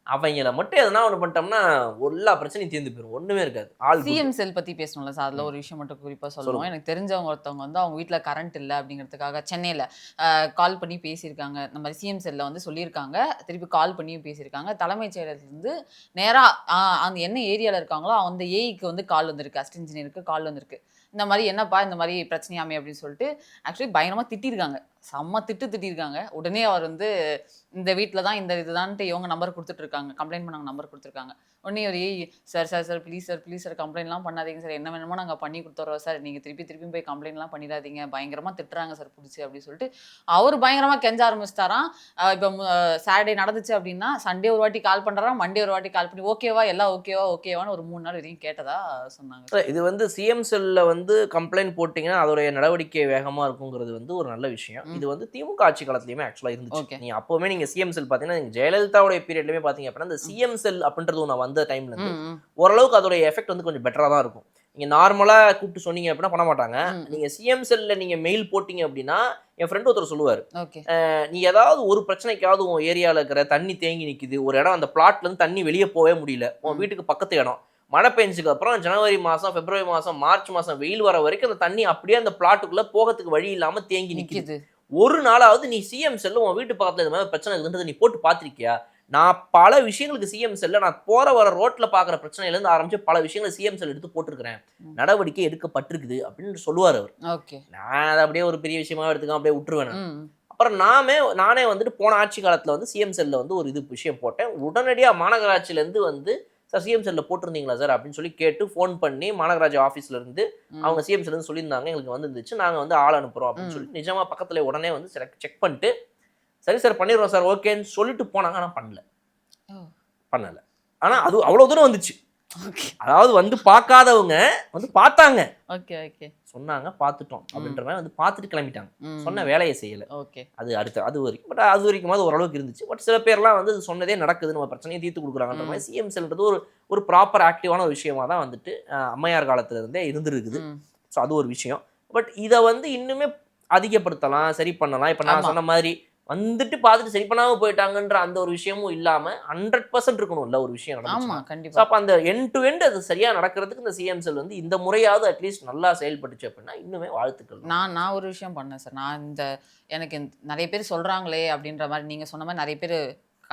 அவங்கள மட்டும் எதனா ஒன்று பண்ணிட்டோம்னா எல்லா பிரச்சனையும் தீர்ந்து போயிடும், ஒண்ணுமே இருக்காது. சிஎம் செல் பத்தி பேசணும்ல சார், அதுல ஒரு விஷயம் மட்டும் குறிப்பா சொல்லுவோம். எனக்கு தெரிஞ்சவங்க ஒருத்தவங்க வந்து அவங்க வீட்டுல கரண்ட் இல்லை அப்படிங்கிறதுக்காக சென்னையில கால் பண்ணி பேசியிருக்காங்க. இந்த மாதிரி சிஎம் செல்ல வந்து சொல்லியிருக்காங்க, திருப்பி கால் பண்ணியும் பேசியிருக்காங்க. தலைமைச் செயலகத்திலிருந்து நேரா அந்த என்ன ஏரியால இருக்காங்களோ அந்த ஏஇக்கு வந்து கால் வந்திருக்கு, அசிஸ்டன்ட் இன்ஜினியருக்கு கால் வந்திருக்கு. இந்த மாதிரி என்னப்பா இந்த மாதிரி பிரச்சனையாமே அப்படின்னு சொல்லிட்டு ஆக்சுவலி பயங்கரமா திட்டிருக்காங்க, செம்ம திட்டிருக்காங்க. உடனே அவர் வந்து இந்த வீட்டில் தான் இந்த இதுதான்ட்டு இவங்க நம்பர் கொடுத்துட்டு இருக்காங்க, கம்ப்ளைண்ட் பண்ணாங்க நம்பர் கொடுத்துருக்காங்க. உடனே ஒரு சார் ப்ளீஸ் சார் கம்ப்ளைண்ட்லாம் பண்ணாதீங்க சார், என்ன வேணுமோ நாங்கள் பண்ணி கொடுத்துறோம் சார், நீங்கள் திருப்பி போய் கம்ப்ளைண்ட்லாம் பண்ணிடாதீங்க, பயங்கரமாக திட்டுறாங்க சார் பிடிச்சி அப்படின்னு சொல்லிட்டு அவர் பயங்கரமாக கெஞ்ச ஆரம்பிச்சிட்டாராம். இப்போ சாட்டர்டே நடந்துச்சு அப்படின்னா சண்டே ஒரு வாட்டி கால் பண்ணுறாராம், மண்டே ஒரு வாட்டி கால் பண்ணி ஓகேவா எல்லாம் ஓகேவான்னு ஒரு 3 நாள் வரைக்கும் கேட்டதா சொன்னாங்க. இது வந்து சிஎம் செல்ல வந்து கம்ப்ளைண்ட் போட்டிங்கன்னா அதோடைய நடவடிக்கை வேகமாக இருக்குங்கிறது வந்து ஒரு நல்ல விஷயம். இது வந்து திமுக ஆட்சி காலத்துலயுமே ஆக்சுவலா இருந்துச்சு. நீங்க அப்பவுமே நீங்க சிஎம் செல் பாத்தீங்கன்னா ஜெயலலிதாவுடைய பீரியட்லயுமே பாத்தீங்க அப்படின்னா இந்த சிஎம் செல் அப்படின்றது ஒன்று வந்த டைம்ல இருந்து ஓரளவுக்கு அதோடைய எஃபெக்ட் வந்து கொஞ்சம் பெட்டரா தான் இருக்கும். நீங்க நார்மலா கூப்பிட்டு சொன்னீங்க அப்படின்னா பண்ண மாட்டாங்க. நீங்க சிஎம் செல்ல நீங்க மெயில் போட்டீங்க அப்படின்னா என் ஃப்ரெண்ட் ஒருத்தர் சொல்லுவாரு, நீ ஏதாவது ஒரு பிரச்சனைக்காவது உன் ஏரியால இருக்கிற தண்ணி தேங்கி நிக்குது, ஒரு இடம் அந்த பிளாட்ல இருந்து தண்ணி வெளியே போகவே முடியல, உன் வீட்டுக்கு பக்கத்து இடம் மழை பெஞ்சதுக்கு அப்புறம் ஜனவரி மாதம், பிப்ரவரி மாதம், மார்ச் மாதம் வெயில் வர வரைக்கும் அந்த தண்ணி அப்படியே அந்த பிளாட்டுக்குள்ளே போகிறதுக்கு வழி இல்லாமல் தேங்கி நிற்கிது. ஒரு நாளாவது நீ சிஎம் செல்ல உன் வீட்டு பக்கத்தில் இந்த மாதிரி பிரச்சனை இருக்குன்றது நீ போட்டு பார்த்துருக்கியா? நான் பல விஷயங்களுக்கு சிஎம் செல்ல நான் போகிற வர ரோட்டில் பார்க்குற பிரச்சனையிலேருந்து ஆரம்பித்து பல விஷயங்களை சிஎம் செல் எடுத்து போட்டிருக்கிறேன், நடவடிக்கை எடுக்கப்பட்டிருக்குது அப்படின்னு சொல்லுவார் அவர். ஓகே, நான் அதை அப்படியே ஒரு பெரிய விஷயமா எடுத்துக்க அப்படியே விட்டுருவேன். அப்புறம் நானே வந்துட்டு போன ஆட்சி காலத்தில் வந்து சிஎம் செல்லில் வந்து ஒரு விஷயம் போட்டேன். உடனடியாக மாநகராட்சியிலேருந்து வந்து சார் சிஎம் செல்லில் போட்டிருந்தீங்களா சார் அப்படின்னு சொல்லி கேட்டு ஃபோன் பண்ணி மாநகராட்சி ஆஃபீஸ்லேருந்து அவங்க சிஎம் செல்லுன்னு சொல்லியிருந்தாங்க, எங்களுக்கு வந்துருந்துச்சு, நாங்கள் வந்து ஆள் அனுப்புகிறோம் அப்படின்னு சொல்லி நிஜமாக பக்கத்தில் உடனே வந்து செக் பண்ணிட்டு சரி சார் பண்ணிடுறோம் சார் ஓகேன்னு சொல்லிட்டு போனாங்க. ஆனால் பண்ணலை. ஆனால் அது அவ்வளோ தூரம் வந்துச்சு. அதாவது வந்து பார்க்காதவங்க வந்து பார்த்தாங்க, ஓகே ஓகே சொன்னாங்க, பார்த்துட்டோம் அப்படின்ற மாதிரி வந்து பார்த்துட்டு கிளம்பிட்டாங்க, சொன்ன வேலையை செய்யலை. ஓகே, அது அது வரைக்கும். பட் அது வரைக்கும் அது ஓரளவுக்கு இருந்துச்சு. பட் சில பேர்லாம் வந்து சொன்னதே நடக்குது, நம்ம பிரச்சனையை தீர்த்து கொடுக்குறாங்கன்ற மாதிரி சிஎம் செல்ன்றது ஒரு ப்ராப்பர் ஆக்டிவான ஒரு விஷயமா தான் வந்துட்டு அம்மையார் காலத்துல இருந்தே இருந்துருக்குது. ஸோ அது ஒரு விஷயம். பட் இதை வந்து இன்னுமே அதிகப்படுத்தலாம், சரி பண்ணலாம். இப்போ நான் சொன்ன மாதிரி வந்துட்டு பார்த்துட்டு சரி பண்ணாமல் போயிட்டாங்கன்ற அந்த ஒரு விஷயமும் இல்லாமல் 100% இருக்கணும்ல ஒரு விஷயம் நடந்துச்சு. அப்போ அந்த எண்ட் டு எண்ட் அது சரியாக நடக்கிறதுக்கு இந்த சிஎம் செல் வந்து இந்த முறையாவது அட்லீஸ்ட் நல்லா செயல்பட்டுச்சு அப்படின்னா இன்னுமே வாழ்த்துக்கள். நான் ஒரு விஷயம் பண்ணேன் சார். நான் எனக்கு நிறைய பேர் சொல்கிறாங்களே அப்படின்ற மாதிரி நீங்கள் சொன்ன மாதிரி நிறைய பேர்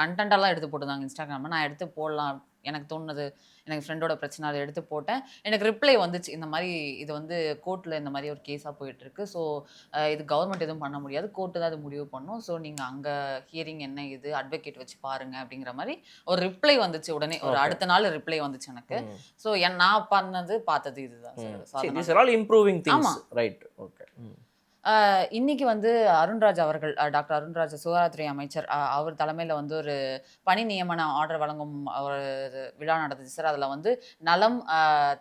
கண்டென்ட்டெல்லாம் எடுத்து போட்டுருந்தாங்க இன்ஸ்டாகிராமில். நான் எடுத்து போடலாம் எனக்கு தோணுது, எனக்கு ஃப்ரெண்டோட பிரச்சனை அதை எடுத்து போட்டேன். எனக்கு ரிப்ளை வந்துச்சு, இந்த மாதிரி இது வந்து கோர்ட்டில் இந்த மாதிரி ஒரு கேஸாக போயிட்டுருக்கு, ஸோ இது கவர்மெண்ட் எதுவும் பண்ண முடியாது, கோர்ட்டு தான் அது முடிவு பண்ணும், ஸோ நீங்கள் அங்கே ஹியரிங் என்ன இது அட்வொகேட் வச்சு பாருங்கள் அப்படிங்கிற மாதிரி ஒரு ரிப்ளை வந்துச்சு. உடனே ஒரு அடுத்த நாள் ரிப்ளை வந்துச்சு எனக்கு. ஸோ நான் பார்த்தது இதுதான் sir. Improving things, right? Okay. இன்னைக்கு வந்து அருண்ராஜ் அவர்கள், டாக்டர் அருண்ராஜ் சுகாதாரத்துறை அமைச்சர், அவர் தலைமையில் வந்து ஒரு பணி நியமன ஆர்டர் வழங்கும் ஒரு விழா நடந்துச்சு சார். அதில் வந்து நலம்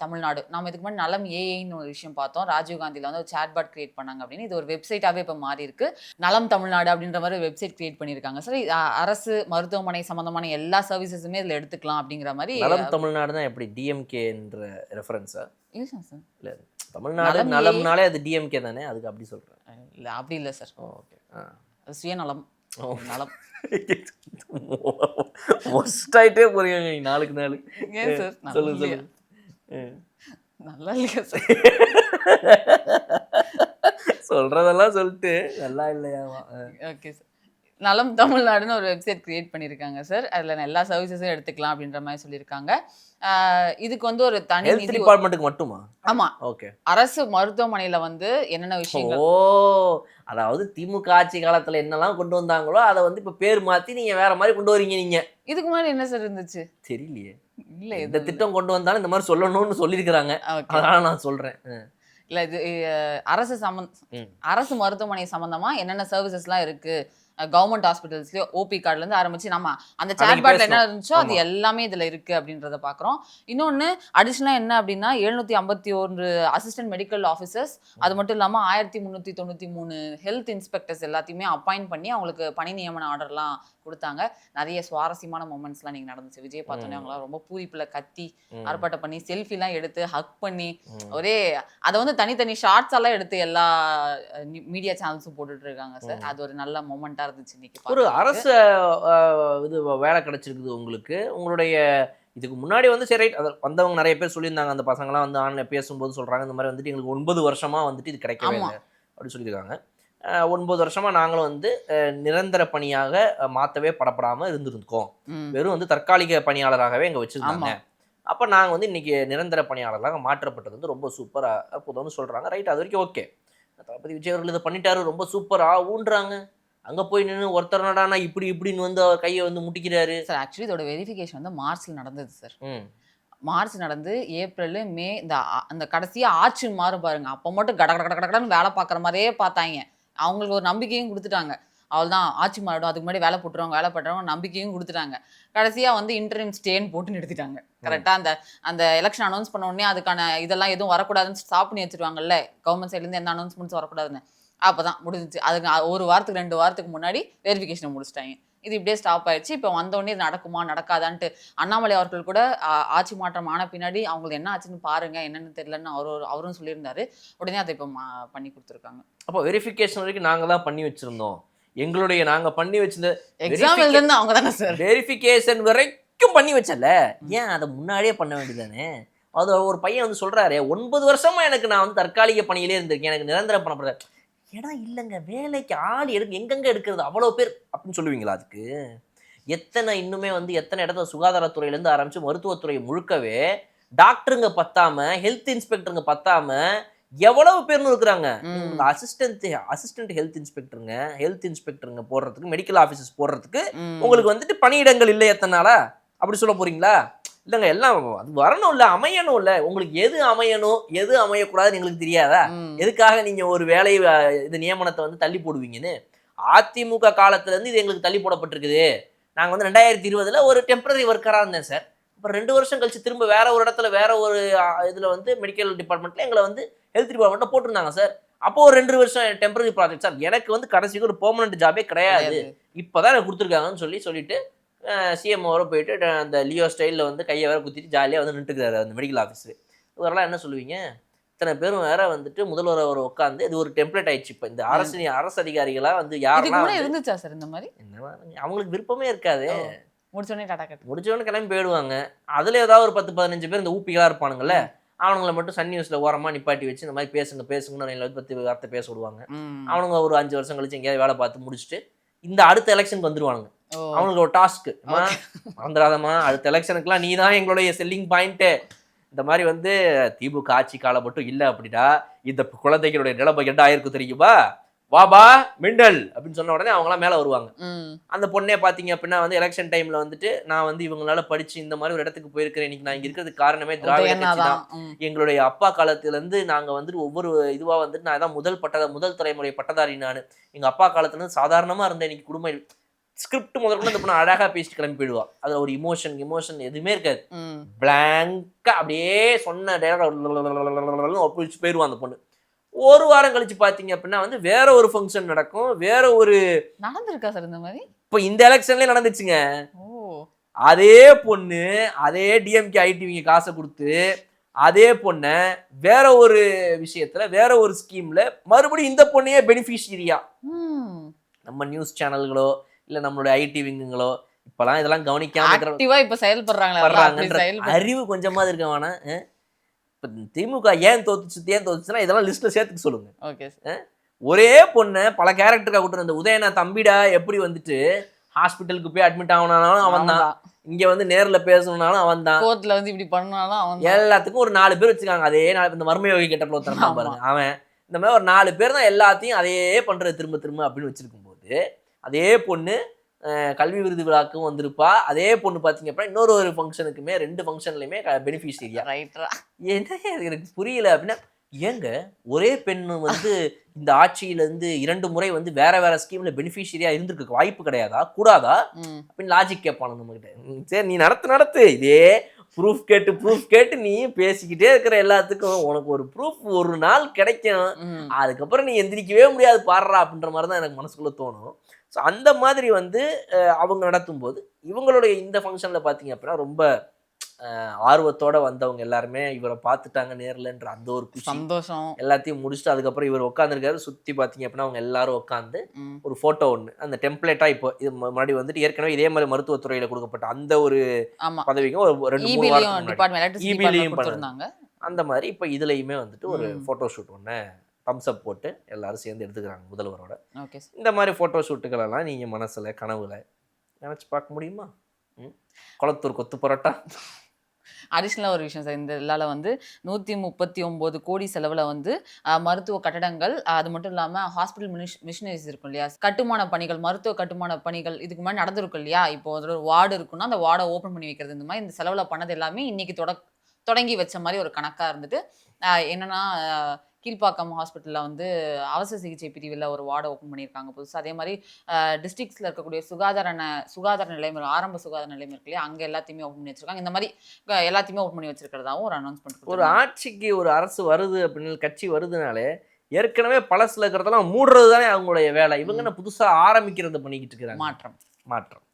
தமிழ்நாடு, நம்ம இதுக்கு முன்னாடி நலம் ஏஐன்னு ஒரு விஷயம் பார்த்தோம். ராஜீவ்காந்தியில் வந்து ஒரு சேட்பாட் கிரியேட் பண்ணாங்க அப்படின்னு இது ஒரு வெப்சைட்டாகவே இப்போ மாறி இருக்கு. நலம் தமிழ்நாடு அப்படின்ற மாதிரி வெப்சைட் கிரியேட் பண்ணியிருக்காங்க சார். அரசு மருத்துவமனை சம்மந்தமான எல்லா சர்வீசஸுமே இதில் எடுத்துக்கலாம் அப்படிங்கிற மாதிரி. நலம் தமிழ்நாடு தான் எப்படி டிஎம்கே என்ற ரெஃபரன்ஸா? இல்லை சார், இல்லை தமிழ்நாடு நலம்னாலே அது டிஎம்கே தானே, அதுக்கு அப்படி சொல்கிறேன். இல்லை அப்படி இல்லை சார். ஓகே, சுயநலம் நலம் ஒஸ்டாயிட்டே போறீங்க நாளுக்கு நாள். ஏன் சார்? சொல்லுங்க. நல்லா இல்லையா சார்? சொல்றதெல்லாம் சொல்லிட்டு நல்லா இல்லையாவா? Okay sir. நலம் தமிழ்நாடுன்னு ஒரு வெப்சைட் கிரியேட் பண்ணியிருக்காங்க சார். அதில் எல்லா சர்வீசஸும் எடுத்துக்கலாம் அப்படின்ற மாதிரி சொல்லியிருக்காங்க. இதுக்கு வந்து ஒரு தனி ஹெல்த் டிபார்ட்மெண்ட்டுக்கு மட்டுமா? ஆமா, ஓகே. அரசு மருத்துவமனையில வந்து என்னென்ன விஷயங்கள், அதாவது திமுக ஆட்சி காலத்துல என்னெல்லாம் கொண்டு வந்தாங்களோ அதை வந்து இப்ப பேர் மாத்தி நீங்க வேற மாதிரி கொண்டு வரீங்க. நீங்க இதுக்கு முன்னாடி என்ன சார் இருந்துச்சு தெரியலையே. இல்ல இந்த திட்டம் கொண்டு வந்தாலும் இந்த மாதிரி சொல்லணும்னு சொல்லியிருக்கிறாங்க, அதனால நான் சொல்றேன். இல்ல இது அரசு மருத்துவமனை சம்பந்தமா என்னென்ன சர்வீசஸ்லாம் இருக்கு, கவர்மெண்ட் ஹாஸ்பிட்டல்ஸ்லயே ஓபி கார்டுலேருந்து ஆரம்பிச்சு நம்ம அந்த சாட்பாட்ல என்ன இருந்துச்சோ அது எல்லாமே இதுல இருக்கு அப்படின்றத பாக்குறோம். இன்னொன்னு அடிஷனலா என்ன அப்படின்னா 751 அசிஸ்டன்ட் மெடிக்கல் ஆஃபீஸர்ஸ், அது மட்டும் இல்லாம 1393 ஹெல்த் இன்ஸ்பெக்டர்ஸ் எல்லாத்தையுமே அப்பாயிண்ட் பண்ணி அவங்களுக்கு பணி நியமன ஆர்டர்லாம் கொடுத்தாங்க. நிறைய சுவாரஸ்யமான மொமெண்ட்ஸ்லாம் நீங்க நடந்துச்சு. விஜய் பார்த்தோன்னே அவங்களாம் ரொம்ப பூரிப்புல கத்தி ஆர்ப்பாட்டம் பண்ணி செல்ஃபிலாம் எடுத்து ஹக் பண்ணி ஒரே அதை வந்து தனித்தனி ஷார்ட்ஸ் எல்லாம் எடுத்து எல்லா மீடியா சேனல்ஸும் போட்டுட்டு இருக்காங்க சார். அது ஒரு நல்ல மொமெண்டா இருந்துச்சு. இன்னைக்கு ஒரு அரசு இது வேலை கிடைச்சிருக்குது உங்களுக்கு. உங்களுடைய இதுக்கு முன்னாடி வந்து சரி ரைட், வந்தவங்க நிறைய பேர் சொல்லியிருந்தாங்க, அந்த பசங்களாம் வந்து ஆன்லைன் பேசும்போது சொல்றாங்க இந்த மாதிரி வந்துட்டு எங்களுக்கு 9 வருஷமா வந்துட்டு இது கிடைக்கவே இல்லை அப்படின்னு சொல்லியிருக்காங்க. 9 வருஷமா நாங்களும் வந்து நிரந்தர பணியாக மாற்றவே படப்படாமல் இருந்திருக்கோம், வெறும் வந்து தற்காலிக பணியாளராகவே எங்க வச்சிருக்காங்க. அப்போ நாங்கள் வந்து இன்னைக்கு நிரந்தர பணியாளராக மாற்றப்பட்டது வந்து ரொம்ப சூப்பராக அப்போதான் சொல்றாங்க. ரைட், அது வரைக்கும் ஓகே. தளபதி விஜய் அவர்கள் இதை பண்ணிட்டாரு, ரொம்ப சூப்பரா ஊன்றாங்க. அங்கே போய் நின்று ஒருத்தர் நடானா இப்படின்னு வந்து அவர் கையை வந்து முட்டிக்கிறாரு சார். ஆக்சுவலி இதோட வெரிஃபிகேஷன் வந்து மார்ச்சில் நடந்தது சார். மார்ச் நடந்து ஏப்ரல் மே அந்த கடைசியாக ஆட்சி மாறு பாருங்க, அப்போ மட்டும் கடன்னு வேலை பார்க்குற மாதிரியே பார்த்தாங்க. அவங்களுக்கு ஒரு நம்பிக்கையும் கொடுத்துட்டாங்க, அவள்தான் ஆட்சி மாறிடும், அதுக்கு முன்னாடி வேலை போட்டுறவங்க நம்பிக்கையும் கொடுத்துட்டாங்க. கடைசியாக வந்து இன்டரிம் ஸ்டேன்னு போட்டு நிறுத்திட்டாங்க. கரெக்டாக அந்த எலெக்ஷன் அனௌன்ஸ் பண்ண உடனே அதுக்கான இதெல்லாம் எதுவும் வரக்கூடாதுன்னு ஸ்டாப் பண்ணி வச்சுருவாங்கல்ல, கவர்மெண்ட் சைட்லேருந்து எந்த அனௌன்ஸ்மெண்ட்ஸ் வரக்கூடாதுன்னு. அப்போ தான் முடிஞ்சிச்சு. அதுக்கு ஒரு வாரத்துக்கு 2 வாரத்துக்கு முன்னாடி வெரிஃபிகேஷனை முடிச்சிட்டாங்க. இது இப்படியே ஸ்டாப் ஆயிடுச்சு. இப்போ வந்தோடனே இது நடக்குமா நடக்காதான்ட்டு அண்ணாமலை அவர்கள் கூட ஆட்சி மாற்றம் ஆன பின்னாடி அவங்களுக்கு என்ன ஆச்சுன்னு பாருங்க, என்னன்னு தெரியலன்னு அவரும் சொல்லியிருந்தாரு. உடனே அதை இப்போ பண்ணி கொடுத்துருக்காங்க. அப்போ வெரிஃபிகேஷன் வரைக்கும் நாங்கள் தான் பண்ணி வச்சிருந்தோம். நாங்கள் பண்ணி வச்சிருந்த எக்ஸாம் எழுதுன்னு அவங்க தானே சார் வெரிஃபிகேஷன் வரை வரைக்கும் பண்ணி வச்சல, ஏன் அதை முன்னாடியே பண்ண வேண்டியதானே? அது ஒரு பையன் வந்து சொல்றாரு, 9 வருஷமா எனக்கு நான் வந்து தற்காலிக பணியிலே இருந்திருக்கேன், எனக்கு நிரந்தர பணம் இடம் இல்லைங்க, வேலைக்கு ஆள் எங்கெங்க எடுக்கிறது அவ்வளோ பேர் அப்படின்னு சொல்லுவீங்களா? அதுக்கு எத்தனை இன்னுமே வந்து எத்தனை இடத்துல சுகாதாரத்துறையிலேருந்து ஆரம்பிச்சு மருத்துவத்துறை முழுக்கவே டாக்டருங்க பத்தாம, ஹெல்த் இன்ஸ்பெக்டருங்க பத்தாம எவ்வளவு பேர்னு இருக்கிறாங்க. அசிஸ்டன்ட் ஹெல்த் இன்ஸ்பெக்டருங்க போடுறதுக்கு, மெடிக்கல் ஆஃபீஸர்ஸ் போடுறதுக்கு உங்களுக்கு வந்துட்டு பணியிடங்கள் இல்லை எத்தனை நாளா? அப்படி சொல்ல போறீங்களா? இல்லைங்க, எல்லாம் அது வரணும் இல்லை, அமையணும் இல்லை. உங்களுக்கு எது அமையணும் எது அமையக்கூடாதுன்னு எங்களுக்கு தெரியாதா? எதுக்காக நீங்க ஒரு வேலை இது நியமனத்தை வந்து தள்ளி போடுவீங்கன்னு? அதிமுக காலத்துல இருந்து இது எங்களுக்கு தள்ளி போடப்பட்டிருக்குது. நாங்கள் வந்து 2020 ஒரு டெம்பரரி ஒர்க்கராக இருந்தேன் சார். அப்புறம் 2 வருஷம் கழிச்சு திரும்ப வேற ஒரு இடத்துல வேற ஒரு இதில் வந்து மெடிக்கல் டிபார்ட்மெண்ட்டில் எங்களை வந்து ஹெல்த் டிபார்ட்மெண்ட்டில் போட்டிருந்தாங்க சார். அப்போ ஒரு 2 வருஷம் டெம்பரரி ப்ராஜெக்ட் சார். எனக்கு வந்து கடைசிக்கு ஒரு பெர்மனன்ட் ஜாபே கிடையாது, இப்போதான் எனக்கு கொடுத்துருக்காங்கன்னு சொல்லிட்டு சிஎம் வர போயிட்டு அந்த லியோ ஸ்டைலில் வந்து கையை வேற குத்திட்டு ஜாலியாக வந்து நின்றுக்கிறாரு அந்த மெடிக்கல் ஆஃபீஸர். இவரெல்லாம் என்ன சொல்லுவீங்க? இத்தனை பேரும் வேற வந்துட்டு முதல்வர் அவர் உட்காந்து இது ஒரு டெம்ப்ளேட் ஆயிடுச்சு. இப்போ இந்த அரசு அதிகாரிகளா வந்து யாரெல்லாம் இருந்துச்சா சார் இந்த மாதிரி? என்ன அவங்களுக்கு விருப்பமே இருக்காது, முடிச்சோடனே கிளம்பி போயிடுவாங்க. அதுல ஏதாவது ஒரு 10-15 பேர் இந்த ஊப்பிகளா இருப்பானுங்கல்ல, அவனுங்களை மட்டும் சன் நியூஸ்ல ஓரமா நிப்பாட்டி வச்சு இந்த மாதிரி பேசுங்கன்னு 10 வார்த்தை பேச விடுவாங்க. அவனுங்க ஒரு 5 வருஷம் கழிச்சு எங்கேயாவது வேலை பார்த்து முடிச்சுட்டு இந்த அடுத்த எலெக்ஷனுக்கு வந்துருவானுங்க. அவங்களுக்கு ஒரு டாஸ்க், மறந்துடாதமா அடுத்த எலெக்ஷனுக்குலாம் நீ தான் எங்களுடைய செல்லிங் பாயிண்ட். இந்த மாதிரி வந்து திமுக ஆட்சி காலம் மட்டும் இல்லை அப்படின்னா இந்த குழந்தைகளுடைய நிலைமை என்ன ஆயிருக்கு தெரியுமா? வாபா மிண்டல் அப்படின்னு சொன்ன உடனே அவங்களாம் மேலே வருவாங்க. அந்த பொண்ணே பார்த்தீங்க அப்படின்னா வந்து எலெக்ஷன் டைம்ல வந்துட்டு நான் வந்து இவங்களால படிச்சு இந்த மாதிரி ஒரு இடத்துக்கு போயிருக்கிறேன், இன்னைக்கு நான் இங்க இருக்கிறதுக்கு காரணமே திராவிட கட்சி தான். எங்களுடைய அப்பா காலத்துல இருந்து நாங்க வந்துட்டு ஒவ்வொரு இதுவா வந்துட்டு நான் தான் முதல் தலைமுறை பட்டதாரி. நான் எங்க அப்பா காலத்துல இருந்து சாதாரணமா இருந்தேன், இன்னைக்கு குடும்பம் ஸ்கிரிப்ட் முதல்ல இந்த பொண்ணு அழகா பேசிட்டு கிளம்பி போயிடுவா. அதுல ஒரு இமோஷன் எதுவுமே இருக்காது, பிளாங்கா அப்படியே சொன்ன டைலாக் ஒப்பிச்சு போயிடுவான் அந்த பொண்ணு. ஒரு வாரம் கழிச்சு பாத்தீங்க அப்படின்னா வந்து வேற ஒரு ஃபங்க்ஷன் நடக்கும், வேற ஒரு நடந்திருக்கா சார் இந்த மாதிரி? இப்போ இந்த எலெக்ஷன்லயே நடந்துச்சுங்க. அதே பொண்ணு அதே டிஎம்கே ஐடிவிங்க காசை கொடுத்து அதே பொண்ணை வேற ஒரு விஷயத்துல வேற ஒரு ஸ்கீம்ல மறுபடியும் இந்த பொண்ணையே பெனிஃபிஷியரியா நம்ம நியூஸ் சேனல்களோ இல்ல நம்மளுடைய ஐடி விங்குங்களோ இப்பெல்லாம் இதெல்லாம் கவனிக்காம இப்ப செயல்படுறாங்க. அறிவு கொஞ்சமாவது இருக்க வேணாம். இப்போ திமுக ஏன் தோத்துச்சுன்னா இதெல்லாம் லிஸ்ட்ல சேர்த்துக்க சொல்லுங்க. ஒரே பொண்ணு பல கேரக்டருக்காக கூட்டு இந்த உதயனா தம்பிடா எப்படி வந்துட்டு ஹாஸ்பிட்டலுக்கு போய் அட்மிட் ஆகணும்னாலும் அவன் தான், இங்க வந்து நேர்ல பேசணும்னாலும் அவன் தான், கோர்ட்ல வந்து இப்படி பண்ணாலும் அவன், எல்லாத்துக்கும் ஒரு 4 பேர் வச்சுக்காங்க. அதே 4 இந்த மர்மயோகி கெட்டப்ல ஒருத்தன் பாருங்க, அவன் இந்த மாதிரி ஒரு 4 பேர் தான் எல்லாத்தையும் அதே பண்றது திரும்ப அப்படின்னு வச்சிருக்கும் போது அதே பொண்ணு கல்வி விருது விழாக்கும் வந்திருப்பா. அதே பொண்ணு பார்த்தீங்க அப்படின்னா இன்னொரு ஒரு ஃபங்க்ஷனுக்குமே 2 ஃபங்க்ஷன்லையுமே பெனிஃபிஷியரியா. என்ன எனக்கு புரியல அப்படின்னா, ஏங்க ஒரே பெண்ணு வந்து இந்த ஆட்சியிலேருந்து 2 முறை வந்து வேற வேற ஸ்கீம்ல பெனிஃபிஷியரியா இருந்திருக்கு வாய்ப்பு கிடையாதா கூடாதா அப்படின்னு லாஜிக் கேட்பானு நம்மகிட்ட. சரி நீ நடத்து இதே ப்ரூஃப் கேட்டு நீ பேசிக்கிட்டே இருக்கிற எல்லாத்துக்கும் உனக்கு ஒரு ப்ரூஃப் ஒரு நாள் கிடைக்கும், அதுக்கப்புறம் நீ எந்திரிக்கவே முடியாது பாடுறா அப்படின்ற மாதிரி தான் எனக்கு மனசுக்குள்ள தோணும். ஸோ அந்த மாதிரி வந்து அவங்க நடத்தும் போது இவங்களுடைய இந்த ஃபங்க்ஷனில் பார்த்தீங்க அப்படின்னா ரொம்ப ஆர்வத்தோட வந்தவங்க எல்லாருமே இவரை பார்த்துட்டாங்க நேர்லன்ற அந்த ஒரு சந்தோஷம் எல்லாத்தையும் முடிச்சுட்டு அதுக்கப்புறம் இவர் உட்காந்துருக்காரு. சுற்றி பார்த்தீங்க அப்படின்னா அவங்க எல்லாரும் உட்காந்து ஒரு ஃபோட்டோ ஒன்று அந்த டெம்ப்ளேட்டாக இப்போ இது முன்னாடி வந்துட்டு ஏற்கனவே இதே மாதிரி மருத்துவத்துறையில் கொடுக்கப்பட்ட அந்த ஒரு பதவிக்கும் ஒரு 2-3 வாரத்துக்கு இபிலையும் பண்ணாங்க. அந்த மாதிரி இப்போ இதுலையுமே வந்துட்டு ஒரு ஃபோட்டோ ஷூட் ஒன்று தம்ஸ் அப் போட்டு எல்லாரும் சேர்ந்து எடுத்துக்கிறாங்க முதல்வரோட. இந்த மாதிரி ஃபோட்டோ ஷூட்டுகள் எல்லாம் நீங்கள் மனசில் கனவுல நினச்சி பார்க்க முடியுமா? குளத்தூர் கொத்து பரோட்டா. அடிஷ்னலாக ஒரு விஷயம் சார், இந்த இல்லால வந்து 139 கோடி செலவில் வந்து மருத்துவ கட்டடங்கள், அது மட்டும் இல்லாமல் ஹாஸ்பிட்டல் மிஷினரிஸ் இருக்கும் இல்லையா, கட்டுமான பணிகள், மருத்துவ கட்டுமான பணிகள் இதுக்கு முன்னாடி நடந்திருக்கும் இல்லையா. இப்போ ஒரு வார்டு இருக்குன்னா அந்த வார்டை ஓப்பன் பண்ணி வைக்கிறது, இந்த மாதிரி இந்த செலவில் பண்ணது எல்லாமே இன்னைக்கு தொடங்கி வச்ச மாதிரி ஒரு கணக்காக இருந்துட்டு என்னன்னா கீழ்ப்பாக்கம் ஹாஸ்பிட்டலில் வந்து அவசர சிகிச்சை பிரிவில் ஒரு வார்டை ஓப்பன் பண்ணியிருக்காங்க புதுசாக. அதே மாதிரி டிஸ்ட்ரிக்ஸில் இருக்கக்கூடிய சுகாதார நிலையம், ஆரம்ப சுகாதார நிலையம் இருக்கு இல்லையா, அங்கே எல்லாத்தையுமே ஓப்பன் பண்ணி வச்சிருக்காங்க. இந்த மாதிரி எல்லாத்தையுமே ஓப்பன் பண்ணி வச்சிருக்கிறதாவும் ஒரு அனௌன்ஸ்மெண்ட். ஒரு ஆட்சிக்கு ஒரு அரசு வருது அப்படின்னு கட்சி வருதுனாலே ஏற்கனவே பழசுல இருக்கிறதெல்லாம் மூடுறது தானே அவங்களுடைய வேலை. இவங்க என்ன புதுசாக ஆரம்பிக்கிறத பண்ணிக்கிட்டு இருக்கிறாங்க. மாற்றம்.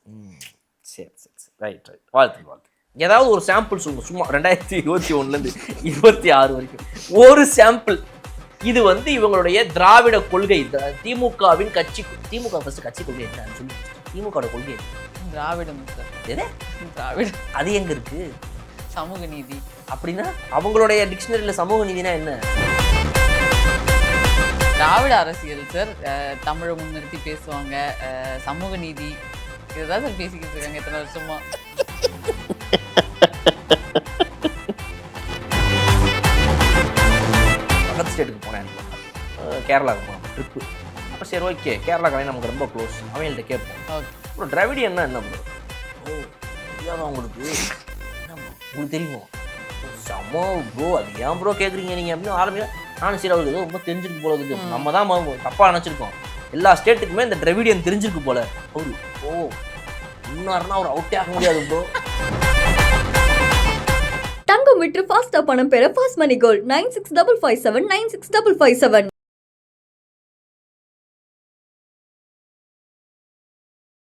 சரி ரைட் வாழ்த்து. ஏதாவது ஒரு சாம்பிள் சொல்லுங்க சும்மா 2021 26 வரைக்கும் ஒரு சாம்பிள். இது வந்து இவங்களுடைய திராவிட கொள்கை, திமுகவின் கட்சி கொள்கை என்ன சொல்லி திமுக கொள்கை திராவிடம் சார். எது திராவிடம். அது எங்க இருக்கு? சமூக நீதி. அப்படின்னா அவங்களுடைய டிக்ஷனரியில் சமூக நீதினா என்ன? திராவிட அரசியல் சார். தமிழை முன்னிறுத்தி பேசுவாங்க. சமூக நீதி இதுதான் சார் பேசிக்கிட்டு இருக்காங்க எத்தனை வருஷமா. பக்கத்து ஸ்டேட்டுக்கு போனேன், கேரளாவுக்கு போனேன் ட்ரிப்பு. அப்போ சரி ஓகே, கேரளா கலை நமக்கு ரொம்ப க்ளோஸ், அவங்கள்ட்ட கேட்போம். ஓகே. அப்புறம் திராவிடியன்னா என்ன ப்ரோ? ஓ தெரியாதா உங்களுக்கு? உங்களுக்கு தெரியுமோ? செம்ம ப்ரோ, அது ஏன் ப்ரோ கேட்குறீங்க நீங்கள் அப்படின்னு ஆரம்பிங்க. நானும் சரி அவருக்கு ஏதோ ரொம்ப தெரிஞ்சிருக்கு போல இருக்குது, நம்ம தான் தப்பாக நினச்சிருக்கோம், எல்லா ஸ்டேட்டுக்குமே இந்த திராவிடியன் தெரிஞ்சிருக்கு போல. அவரு ஓ இன்னும் அவர் அவுட்டே ஆக முடியாது ப்ரோ. தங்கம் விற்று ஃபாஸ்டா பணம் பெற ஃபாஸ்ட் மணி கோல்ட் 9655796557.